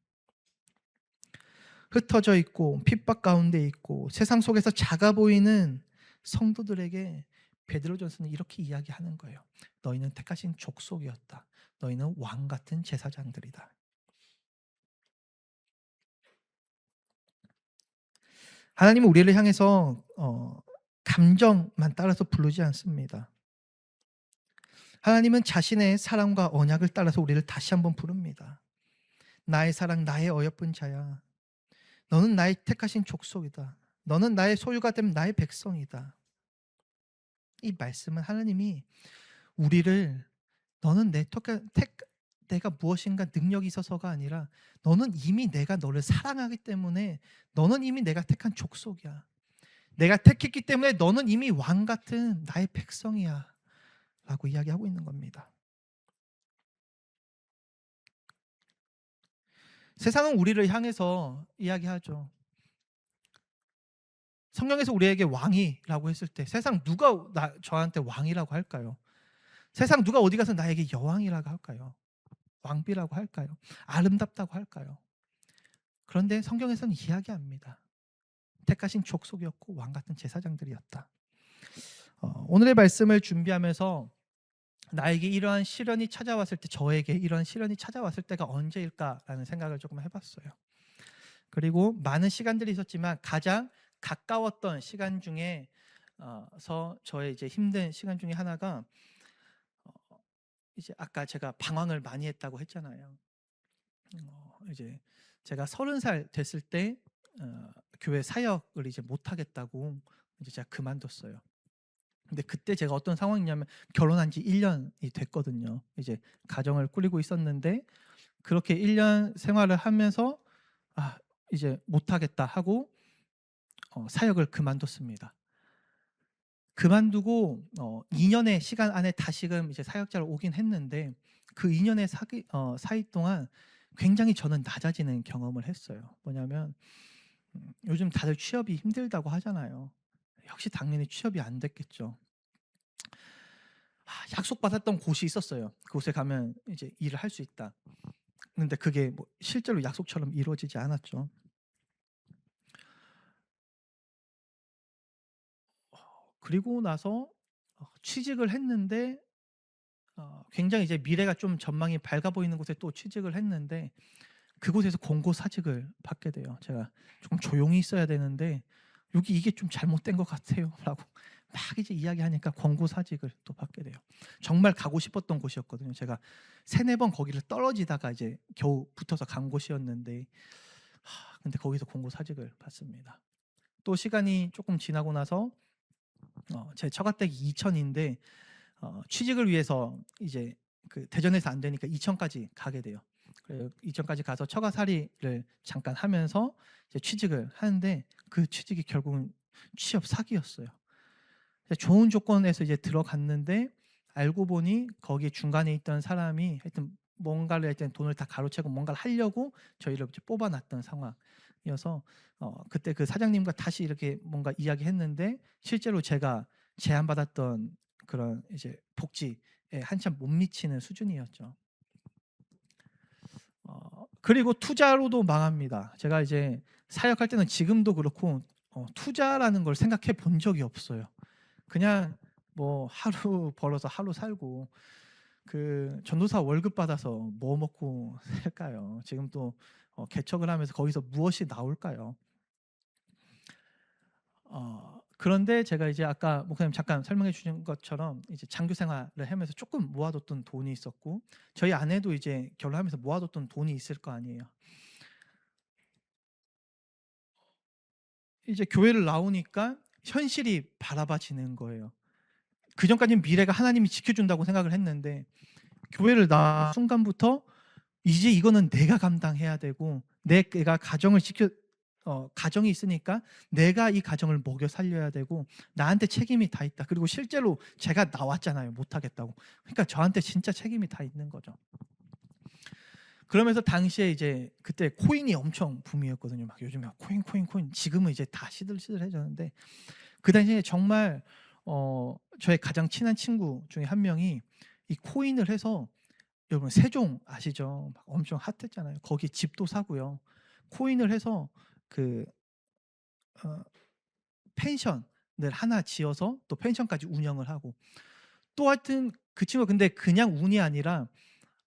흩어져 있고 핍박 가운데 있고 세상 속에서 작아 보이는 성도들에게 베드로전서는 이렇게 이야기하는 거예요. 너희는 택하신 족속이었다. 너희는 왕 같은 제사장들이다. 하나님은 우리를 향해서 감정만 따라서 부르지 않습니다. 하나님은 자신의 사랑과 언약을 따라서 우리를 다시 한번 부릅니다. 나의 사랑, 나의 어여쁜 자야. 너는 나의 택하신 족속이다. 너는 나의 소유가 된 나의 백성이다. 이 말씀은 하나님이 우리를 너는 내가 무엇인가 능력이 있어서가 아니라 너는 이미 내가 너를 사랑하기 때문에 너는 이미 내가 택한 족속이야. 내가 택했기 때문에 너는 이미 왕 같은 나의 백성이야. 라고 이야기하고 있는 겁니다. 세상은 우리를 향해서 이야기하죠. 성경에서 우리에게 왕이라고 했을 때 세상 누가 저한테 왕이라고 할까요? 세상 누가 어디 가서 나에게 여왕이라고 할까요? 왕비라고 할까요? 아름답다고 할까요? 그런데 성경에서는 이야기합니다. 택하신 족속이었고 왕 같은 제사장들이었다. 오늘의 말씀을 준비하면서 나에게 이러한 시련이 찾아왔을 때, 저에게 이러한 시련이 찾아왔을 때가 언제일까라는 생각을 조금 해봤어요. 그리고 많은 시간들이 있었지만 가장 가까웠던 시간 중에 저의 이제 힘든 시간 중에 하나가 이제 아까 제가 방황을 많이 했다고 했잖아요. 이제 제가 30살 됐을 때 교회 사역을 이제 못 하겠다고 이제 제가 그만뒀어요. 근데 그때 제가 어떤 상황이냐면 결혼한 지 1년이 됐거든요. 이제 가정을 꾸리고 있었는데 그렇게 1년 생활을 하면서 이제 못 하겠다 하고 사역을 그만뒀습니다. 그만두고 2년의 시간 안에 다시금 이제 사역자로 오긴 했는데 그 2년의 사이 동안 굉장히 저는 낮아지는 경험을 했어요. 뭐냐면 요즘 다들 취업이 힘들다고 하잖아요. 역시 당연히 취업이 안 됐겠죠. 약속받았던 곳이 있었어요. 그곳에 가면 이제 일을 할 수 있다. 근데 그게 뭐 실제로 약속처럼 이루어지지 않았죠. 그리고 나서 취직을 했는데 굉장히 이제 미래가 좀 전망이 밝아 보이는 곳에 또 취직을 했는데 그곳에서 권고사직을 받게 돼요. 제가 조금 조용히 있어야 되는데 여기 이게 좀 잘못된 것 같아요라고 막 이제 이야기하니까 권고사직을 또 받게 돼요. 정말 가고 싶었던 곳이었거든요. 제가 3-4번 거기를 떨어지다가 이제 겨우 붙어서 간 곳이었는데 근데 거기서 권고사직을 받습니다. 또 시간이 조금 지나고 나서 제 처가댁이 이천인데 취직을 위해서 이제 그 대전에서 안 되니까 이천까지 가게 돼요. 그래서 이천까지 가서 처가살이를 잠깐 하면서 이제 취직을 하는데 그 취직이 결국은 취업 사기였어요. 좋은 조건에서 이제 들어갔는데 알고 보니 거기 중간에 있던 사람이 하여튼 뭔가를 일단 돈을 다 가로채고 뭔가를 하려고 저희를 이제 뽑아놨던 상황이어서 그때 그 사장님과 다시 이렇게 뭔가 이야기했는데 실제로 제가 제안받았던 그런 이제 복지에 한참 못 미치는 수준이었죠. 그리고 투자로도 망합니다. 제가 이제 사역할 때는 지금도 그렇고 투자라는 걸 생각해 본 적이 없어요. 그냥 뭐 하루 벌어서 하루 살고 그 전도사 월급 받아서 뭐 먹고 살까요? 지금 또 개척을 하면서 거기서 무엇이 나올까요? 그런데 제가 이제 아까 목사님 잠깐 설명해 주신 것처럼 이제 장교 생활을 하면서 조금 모아뒀던 돈이 있었고 저희 아내도 이제 결혼하면서 모아뒀던 돈이 있을 거 아니에요. 이제 교회를 나오니까 현실이 바라봐지는 거예요. 그전까지는 미래가 하나님이 지켜준다고 생각을 했는데 교회를 나온 순간부터 이제 이거는 내가 감당해야 되고 내가 가정이 있으니까 내가 이 가정을 먹여 살려야 되고 나한테 책임이 다 있다. 그리고 실제로 제가 나왔잖아요. 못하겠다고. 그러니까 저한테 진짜 책임이 다 있는 거죠. 그러면서 당시에 이제 그때 코인이 엄청 붐이었거든요. 막 요즘에 코인. 지금은 이제 다 시들시들해졌는데 그 당시에 정말 저의 가장 친한 친구 중에 한 명이 이 코인을 해서 여러분 세종 아시죠? 막 엄청 핫했잖아요. 거기 집도 사고요. 코인을 해서 그 펜션을 하나 지어서 또 펜션까지 운영을 하고 또 하여튼 그 친구가 근데 그냥 운이 아니라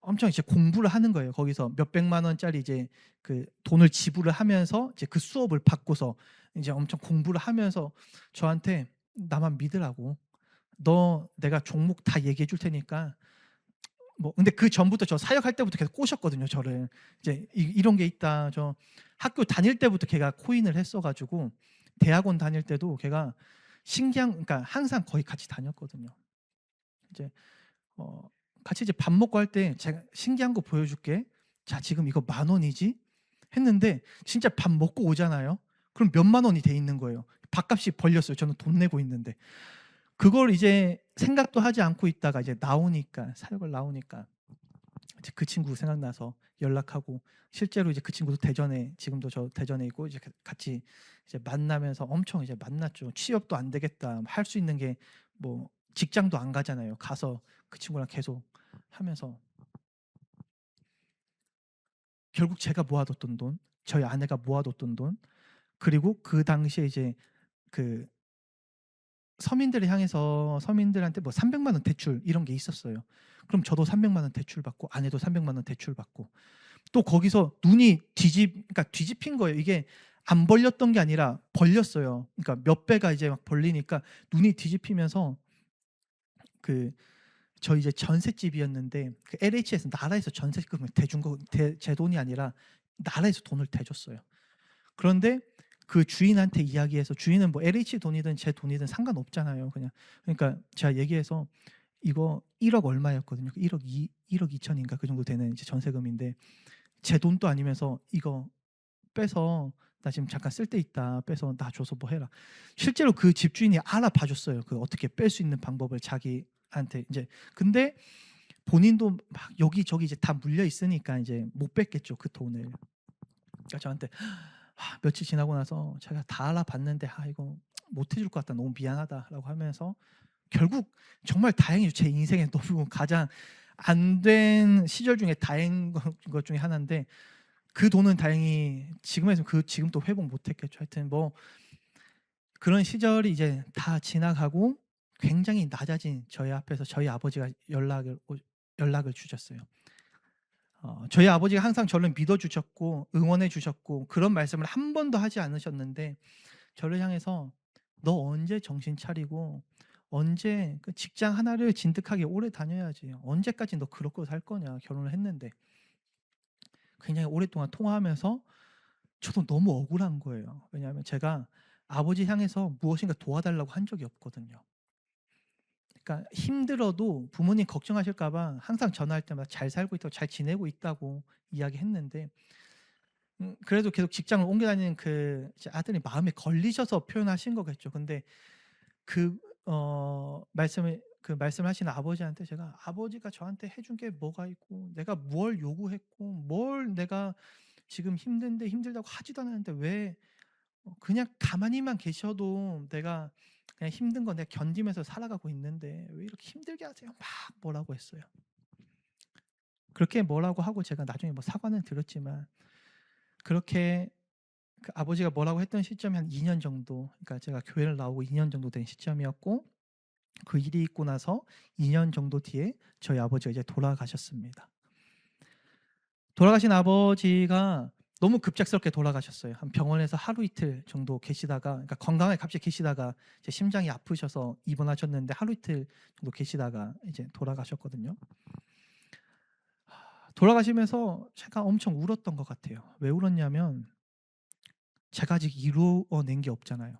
엄청 이제 공부를 하는 거예요. 거기서 몇 백만 원짜리 이제 그 돈을 지불을 하면서 이제 그 수업을 받고서 이제 엄청 공부를 하면서 저한테 나만 믿으라고. 너 내가 종목 다 얘기해 줄 테니까 뭐 근데 그전부터 저 사역할 때부터 계속 꼬셨거든요, 저를. 이제 이런 게 있다. 저 학교 다닐 때부터 걔가 코인을 했어 가지고 대학원 다닐 때도 걔가 신기한 그러니까 항상 거의 같이 다녔거든요. 이제 어 같이 이제 밥 먹고 할 때 제가 "신기한 거 보여줄게. 자 지금 이거 10,000원이지?" 했는데 진짜 밥 먹고 오잖아요. 그럼 몇만 원이 돼 있는 거예요. 밥값이 벌렸어요. 저는 돈 내고 있는데. 그걸 이제 생각도 하지 않고 있다가 이제 나오니까 사역을 나오니까 이제 그 친구 생각나서 연락하고 실제로 이제 그 친구도 대전에 지금도 저 대전에 있고 이제 같이 이제 만나면서 엄청 이제 만났죠. 취업도 안 되겠다. 할 수 있는 게 뭐 직장도 안 가잖아요. 가서 그 친구랑 계속 하면서 결국 제가 모아뒀던 돈, 저희 아내가 모아뒀던 돈, 그리고 그 당시에 이제 그 서민들을 향해서 서민들한테 뭐 300만 원 대출 이런 게 있었어요. 그럼 저도 300만 원 대출 받고 아내도 300만 원 대출 받고 또 거기서 눈이 그러니까 뒤집힌 거예요. 이게 안 벌렸던 게 아니라 벌렸어요. 그러니까 몇 배가 이제 막 벌리니까 눈이 뒤집히면서 그 저희 이제 전셋집이었는데 그 LH에서 나라에서 전세금을 대준 거 제 돈이 아니라 나라에서 돈을 대줬어요. 그런데 그 주인한테 이야기해서 주인은 뭐 LH 돈이든 제 돈이든 상관없잖아요. 그냥 그러니까 제가 얘기해서 이거 1억 얼마였거든요. 1억 2천인가 그 정도 되는 이제 전세금인데 제 돈도 아니면서 "이거 빼서 나 지금 잠깐 쓸 데 있다. 빼서 나 줘서 뭐 해라." 실제로 그 집주인이 알아봐 줬어요. 그 어떻게 뺄 수 있는 방법을 자기한테 인제. 근데 본인도 막 여기저기 이제 다 물려 있으니까 이제 못 뺐겠죠, 그 돈을. 그러니까 저한테 며칠 지나고 나서 제가 다 알아봤는데 이거 못 해줄 것 같다. 너무 미안하다."라고 하면서 결국 정말 다행히도 제 인생에 너무 가장 안 된 시절 중에 다행인 것 중에 하나인데 그 돈은 다행히 지금에서 지금 또 회복 못 했겠죠. 하여튼 뭐 그런 시절이 이제 다 지나가고 굉장히 낮아진 저희 앞에서 저희 아버지가 연락을 주셨어요. 저희 아버지가 항상 저를 믿어 주셨고 응원해 주셨고 그런 말씀을 한 번도 하지 않으셨는데 저를 향해서 "너 언제 정신 차리고 언제 그 직장 하나를 진득하게 오래 다녀야지. 언제까지 너 그러고 살 거냐 결혼을 했는데." 굉장히 오랫동안 통화하면서 저도 너무 억울한 거예요. 왜냐하면 제가 아버지 향해서 무엇인가 도와달라고 한 적이 없거든요. 그러니까 힘들어도 부모님 걱정하실까 봐 항상 전화할 때마다 잘 살고 있다고 잘 지내고 있다고 이야기했는데 그래도 계속 직장을 옮겨 다니는 그 이제 아들이 마음에 걸리셔서 표현하신 거겠죠. 근데 그 말씀하시는 아버지한테 제가 "아버지가 저한테 해준 게 뭐가 있고 내가 뭘 요구했고 뭘 내가 지금 힘든데 힘들다고 하지도 않았는데 왜 그냥 가만히만 계셔도 내가 그냥 힘든 거 내가 견디면서 살아가고 있는데 왜 이렇게 힘들게 하세요?" 막 뭐라고 했어요. 그렇게 뭐라고 하고 제가 나중에 뭐 사과는 들었지만 그렇게 그 아버지가 뭐라고 했던 시점이 한 2년 정도 그러니까 제가 교회를 나오고 2년 정도 된 시점이었고 그 일이 있고 나서 2년 정도 뒤에 저희 아버지가 이제 돌아가셨습니다. 돌아가신 아버지가 너무 급작스럽게 돌아가셨어요. 한 병원에서 하루 이틀 정도 계시다가 그러니까 건강하게 갑자기 계시다가 이제 심장이 아프셔서 입원하셨는데 하루 이틀 정도 계시다가 이제 돌아가셨거든요. 돌아가시면서 제가 엄청 울었던 것 같아요. 왜 울었냐면 제가 아직 이루어낸 게 없잖아요.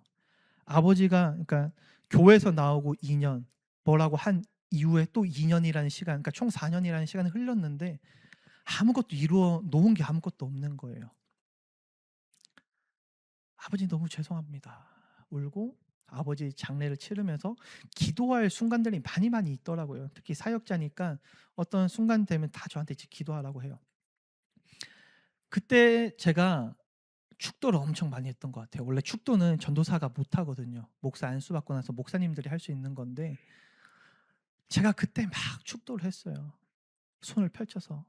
아버지가 그러니까 교회에서 나오고 2년 뭐라고 한 이후에 또 2 년이라는 시간 그러니까 총 4 년이라는 시간이 흘렀는데 아무것도 이루어 놓은 게 아무것도 없는 거예요. "아버지 너무 죄송합니다." 울고 아버지 장례를 치르면서 기도할 순간들이 많이 있더라고요. 특히 사역자니까 어떤 순간 되면 다 저한테 이제 기도하라고 해요. 그때 제가 축도를 엄청 많이 했던 것 같아요. 원래 축도는 전도사가 못 하거든요. 목사 안수 받고 나서 목사님들이 할 수 있는 건데 제가 그때 막 축도를 했어요. 손을 펼쳐서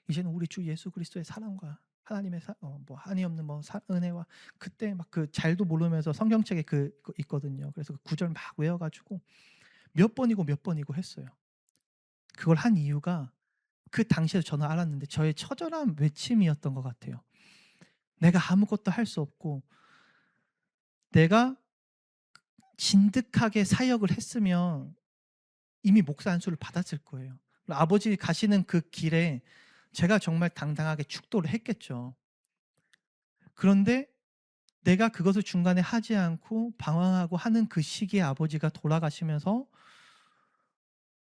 이제는 우리 주 예수 그리스도의 사랑과 하나님의 뭐 한이 없는 뭐 은혜와 그때 막 그 잘도 모르면서 성경책에 그 있거든요. 그래서 그 구절 막 외워 가지고 몇 번이고 했어요. 그걸 한 이유가 그 당시에 저는 알았는데 저의 처절한 외침이었던 것 같아요. 내가 아무것도 할 수 없고 내가 진득하게 사역을 했으면 이미 목사 안수를 받았을 거예요. 아버지 가시는 그 길에 제가 정말 당당하게 축도를 했겠죠. 그런데 내가 그것을 중간에 하지 않고 방황하고 하는 그 시기에 아버지가 돌아가시면서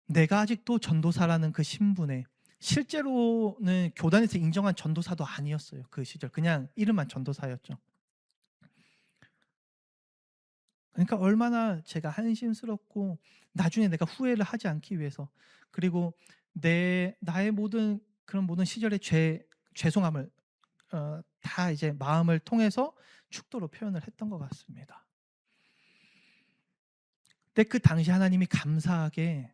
내가 아직도 전도사라는 그 신분에, 실제로는 교단에서 인정한 전도사도 아니었어요. 그 시절 그냥 이름만 전도사였죠. 그러니까 얼마나 제가 한심스럽고 나중에 내가 후회를 하지 않기 위해서, 그리고 나의 모든 그런 모든 시절의 죄송함을 다 이제 마음을 통해서 축도로 표현을 했던 것 같습니다. 근데 그 당시 하나님이 감사하게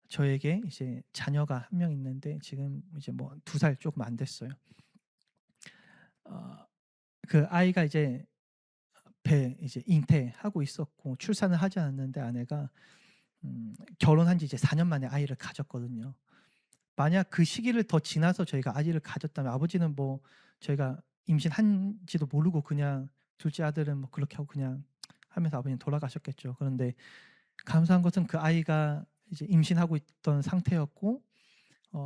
저에게 이제 자녀가 한 명 있는데 지금 이제 뭐 2살 조금 안 됐어요. 어 그 아이가 이제 이제 잉태하고 있었고 출산을 하지 않았는데 아내가 결혼한 지 이제 4년 만에 아이를 가졌거든요. 만약 그 시기를 더 지나서 저희가 아이를 가졌다면 아버지는 뭐 저희가 임신한지도 모르고 그냥 둘째 아들은 뭐 그렇게 하고 그냥 하면서 아버지는 돌아가셨겠죠. 그런데 감사한 것은 그 아이가 이제 임신하고 있던 상태였고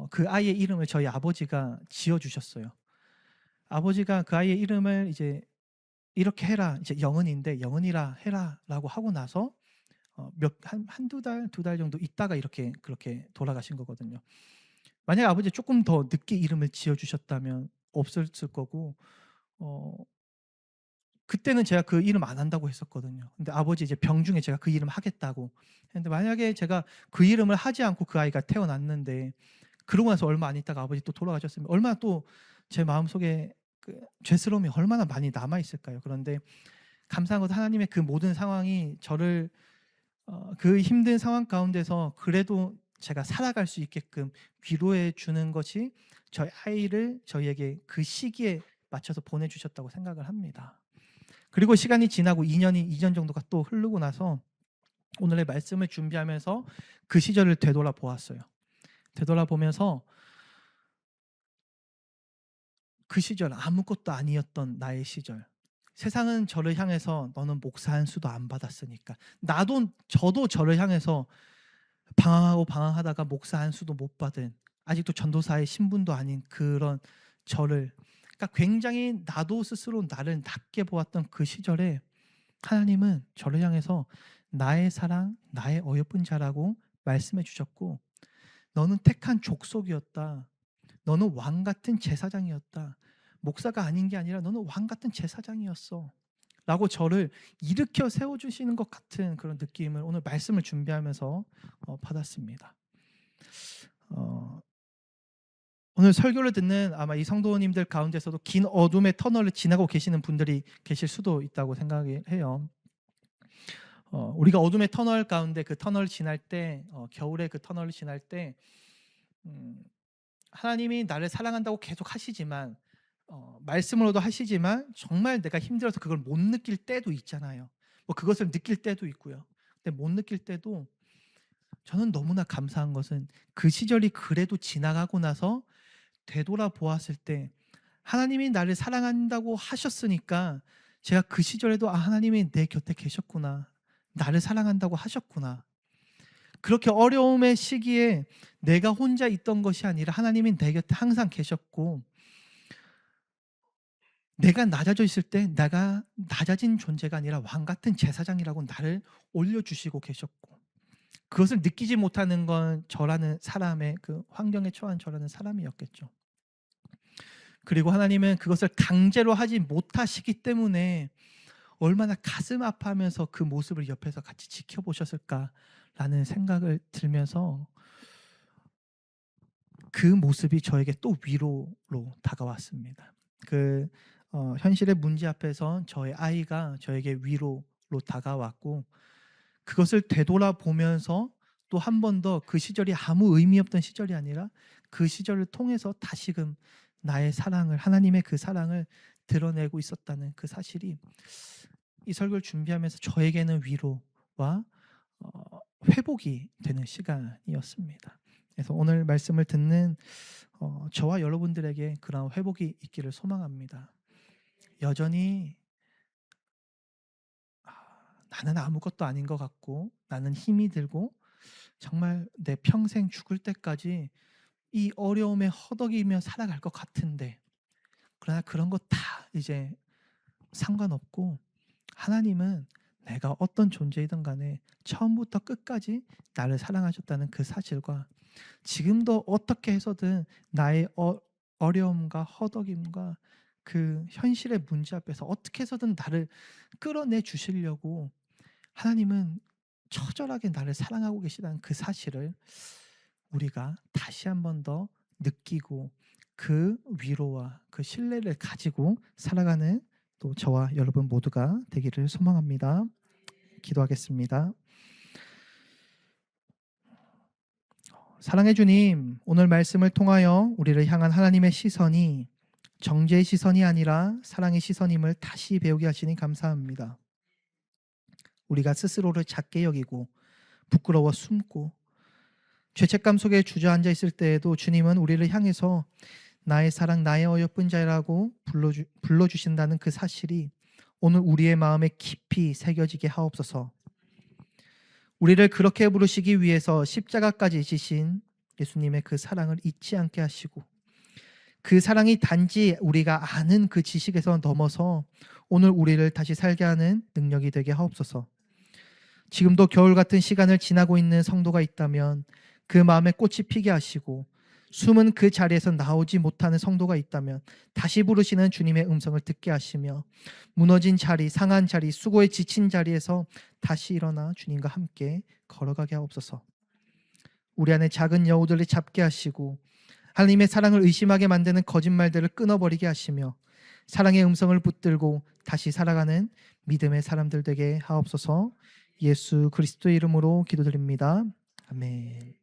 그 아이의 이름을 저희 아버지가 지어 주셨어요. 아버지가 그 아이의 이름을 이제 "이렇게 해라." 이제 영은인데 "영은이라 해라."라고 하고 나서 한두 달, 2달 정도 있다가 이렇게 그렇게 돌아가신 거거든요. 만약에 아버지가 쪼끔 더 늦게 이름을 지어 주셨다면 없었을 거고, 어 그때는 제가 그 이름 안 한다고 했었거든요. 근데 아버지 이제 병중에 제가 그 이름 하겠다고 했는데, 만약에 제가 그 이름을 하지 않고 그 아이가 태어났는데 그러고 나서 얼마 안 있다가 아버지 또 돌아가셨으면 얼마나 또 제 마음속에 그 죄스러움이 얼마나 많이 남아 있을까요. 그런데 감사한 것은 하나님의 그 모든 상황이 저를 그 힘든 상황 가운데서 그래도 제가 살아갈 수 있게끔 위로해 주는 것이 저희 아이를 저희에게 그 시기에 맞춰서 보내주셨다고 생각을 합니다. 그리고 시간이 지나고 2년 정도가 또 흐르고 나서 오늘의 말씀을 준비하면서 그 시절을 되돌아보았어요. 되돌아보면서 그 시절 아무것도 아니었던 나의 시절, 세상은 저를 향해서 "너는 목사 한 수도 안 받았으니까." 저도 저를 향해서 방황하고 방황하다가 목사 한 수도 못 받은, 아직도 전도사의 신분도 아닌 그런 저를, 그러니까 굉장히 나도 스스로 나를 낮게 보았던 그 시절에 하나님은 저를 향해서 나의 사랑, 나의 어여쁜 자라고 말씀해 주셨고, "너는 택한 족속이었다. 너는 왕 같은 제사장이었다. 목사가 아닌 게 아니라 너는 왕 같은 제사장이었어." 라고 저를 일으켜 세워 주시는 것 같은 그런 느낌을 오늘 말씀을 준비하면서 받았습니다. 어 오늘 설교를 듣는 아마 이 성도님들 가운데서도 긴 어둠의 터널을 지나고 계시는 분들이 계실 수도 있다고 생각이 해요. 우리가 어둠의 터널 가운데 그 터널을 지날 때, 겨울에 그 터널을 지날 때 음 하나님이 나를 사랑한다고 계속 하시지만, 말씀으로도 하시지만 정말 내가 힘들어서 그걸 못 느낄 때도 있잖아요. 뭐 그것을 느낄 때도 있고요. 근데 못 느낄 때도 저는 너무나 감사한 것은 그 시절이 그래도 지나가고 나서 되돌아보았을 때 하나님이 나를 사랑한다고 하셨으니까 제가 그 시절에도 '아 하나님이 내 곁에 계셨구나. 나를 사랑한다고 하셨구나.' 그렇게 어려움의 시기에 내가 혼자 있던 것이 아니라 하나님이 내 곁에 항상 계셨고, 내가 낮아져 있을 때 내가 낮아진 존재가 아니라 왕 같은 제사장이라고 나를 올려주시고 계셨고, 그것을 느끼지 못하는 건 저라는 사람의 그 환경에 처한 저라는 사람이었겠죠. 그리고 하나님은 그것을 강제로 하지 못하시기 때문에 얼마나 가슴 아파하면서 그 모습을 옆에서 같이 지켜보셨을까라는 생각을 들면서 그 모습이 저에게 또 위로로 다가왔습니다. 현실의 문제 앞에서 저의 아이가 저에게 위로로 다가왔고, 그것을 되돌아보면서 또 한 번 더 그 시절이 아무 의미 없던 시절이 아니라 그 시절을 통해서 다시금 나의 사랑을, 하나님의 그 사랑을 드러내고 있었다는 그 사실이 이 설교를 준비하면서 저에게는 위로와 회복이 되는 시간이었습니다. 그래서 오늘 말씀을 듣는 저와 여러분들에게 그런 회복이 있기를 소망합니다. 여전히 나는 아무것도 아닌 것 같고 나는 힘이 들고 정말 내 평생 죽을 때까지 이 어려움에 허덕이며 살아갈 것 같은데, 그러나 그런 거 다 이제 상관없고 하나님은 내가 어떤 존재이든 간에 처음부터 끝까지 나를 사랑하셨다는 그 사실과 지금도 어떻게 해서든 나의 어려움과 허덕임과 그 현실의 문제 앞에서 어떻게 해서든 나를 끌어내 주시려고 하나님은 처절하게 나를 사랑하고 계시다는 그 사실을 우리가 다시 한번 더 느끼고 그 위로와 그 신뢰를 가지고 살아가는 또 저와 여러분 모두가 되기를 소망합니다. 기도하겠습니다. 사랑해 주님, 오늘 말씀을 통하여 우리를 향한 하나님의 시선이 정죄의 시선이 아니라 사랑의 시선임을 다시 배우게 하시니 감사합니다. 우리가 스스로를 작게 여기고 부끄러워 숨고 죄책감 속에 주저앉아 있을 때에도 주님은 우리를 향해서 나의 사랑, 나의 어여쁜 자라고 불러주신다는 그 사실이 오늘 우리의 마음에 깊이 새겨지게 하옵소서. 우리를 그렇게 부르시기 위해서 십자가까지 지신 예수님의 그 사랑을 잊지 않게 하시고, 그 사랑이 단지 우리가 아는 그 지식에서 넘어서 오늘 우리를 다시 살게 하는 능력이 되게 하옵소서. 지금도 겨울 같은 시간을 지나고 있는 성도가 있다면 그 마음에 꽃이 피게 하시고, 숨은 그 자리에서 나오지 못하는 성도가 있다면 다시 부르시는 주님의 음성을 듣게 하시며, 무너진 자리, 상한 자리, 수고에 지친 자리에서 다시 일어나 주님과 함께 걸어가게 하옵소서. 우리 안에 작은 여우들을 잡게 하시고 하나님의 사랑을 의심하게 만드는 거짓말들을 끊어버리게 하시며 사랑의 음성을 붙들고 다시 살아가는 믿음의 사람들 되게 하옵소서. 예수 그리스도의 이름으로 기도드립니다. 아멘.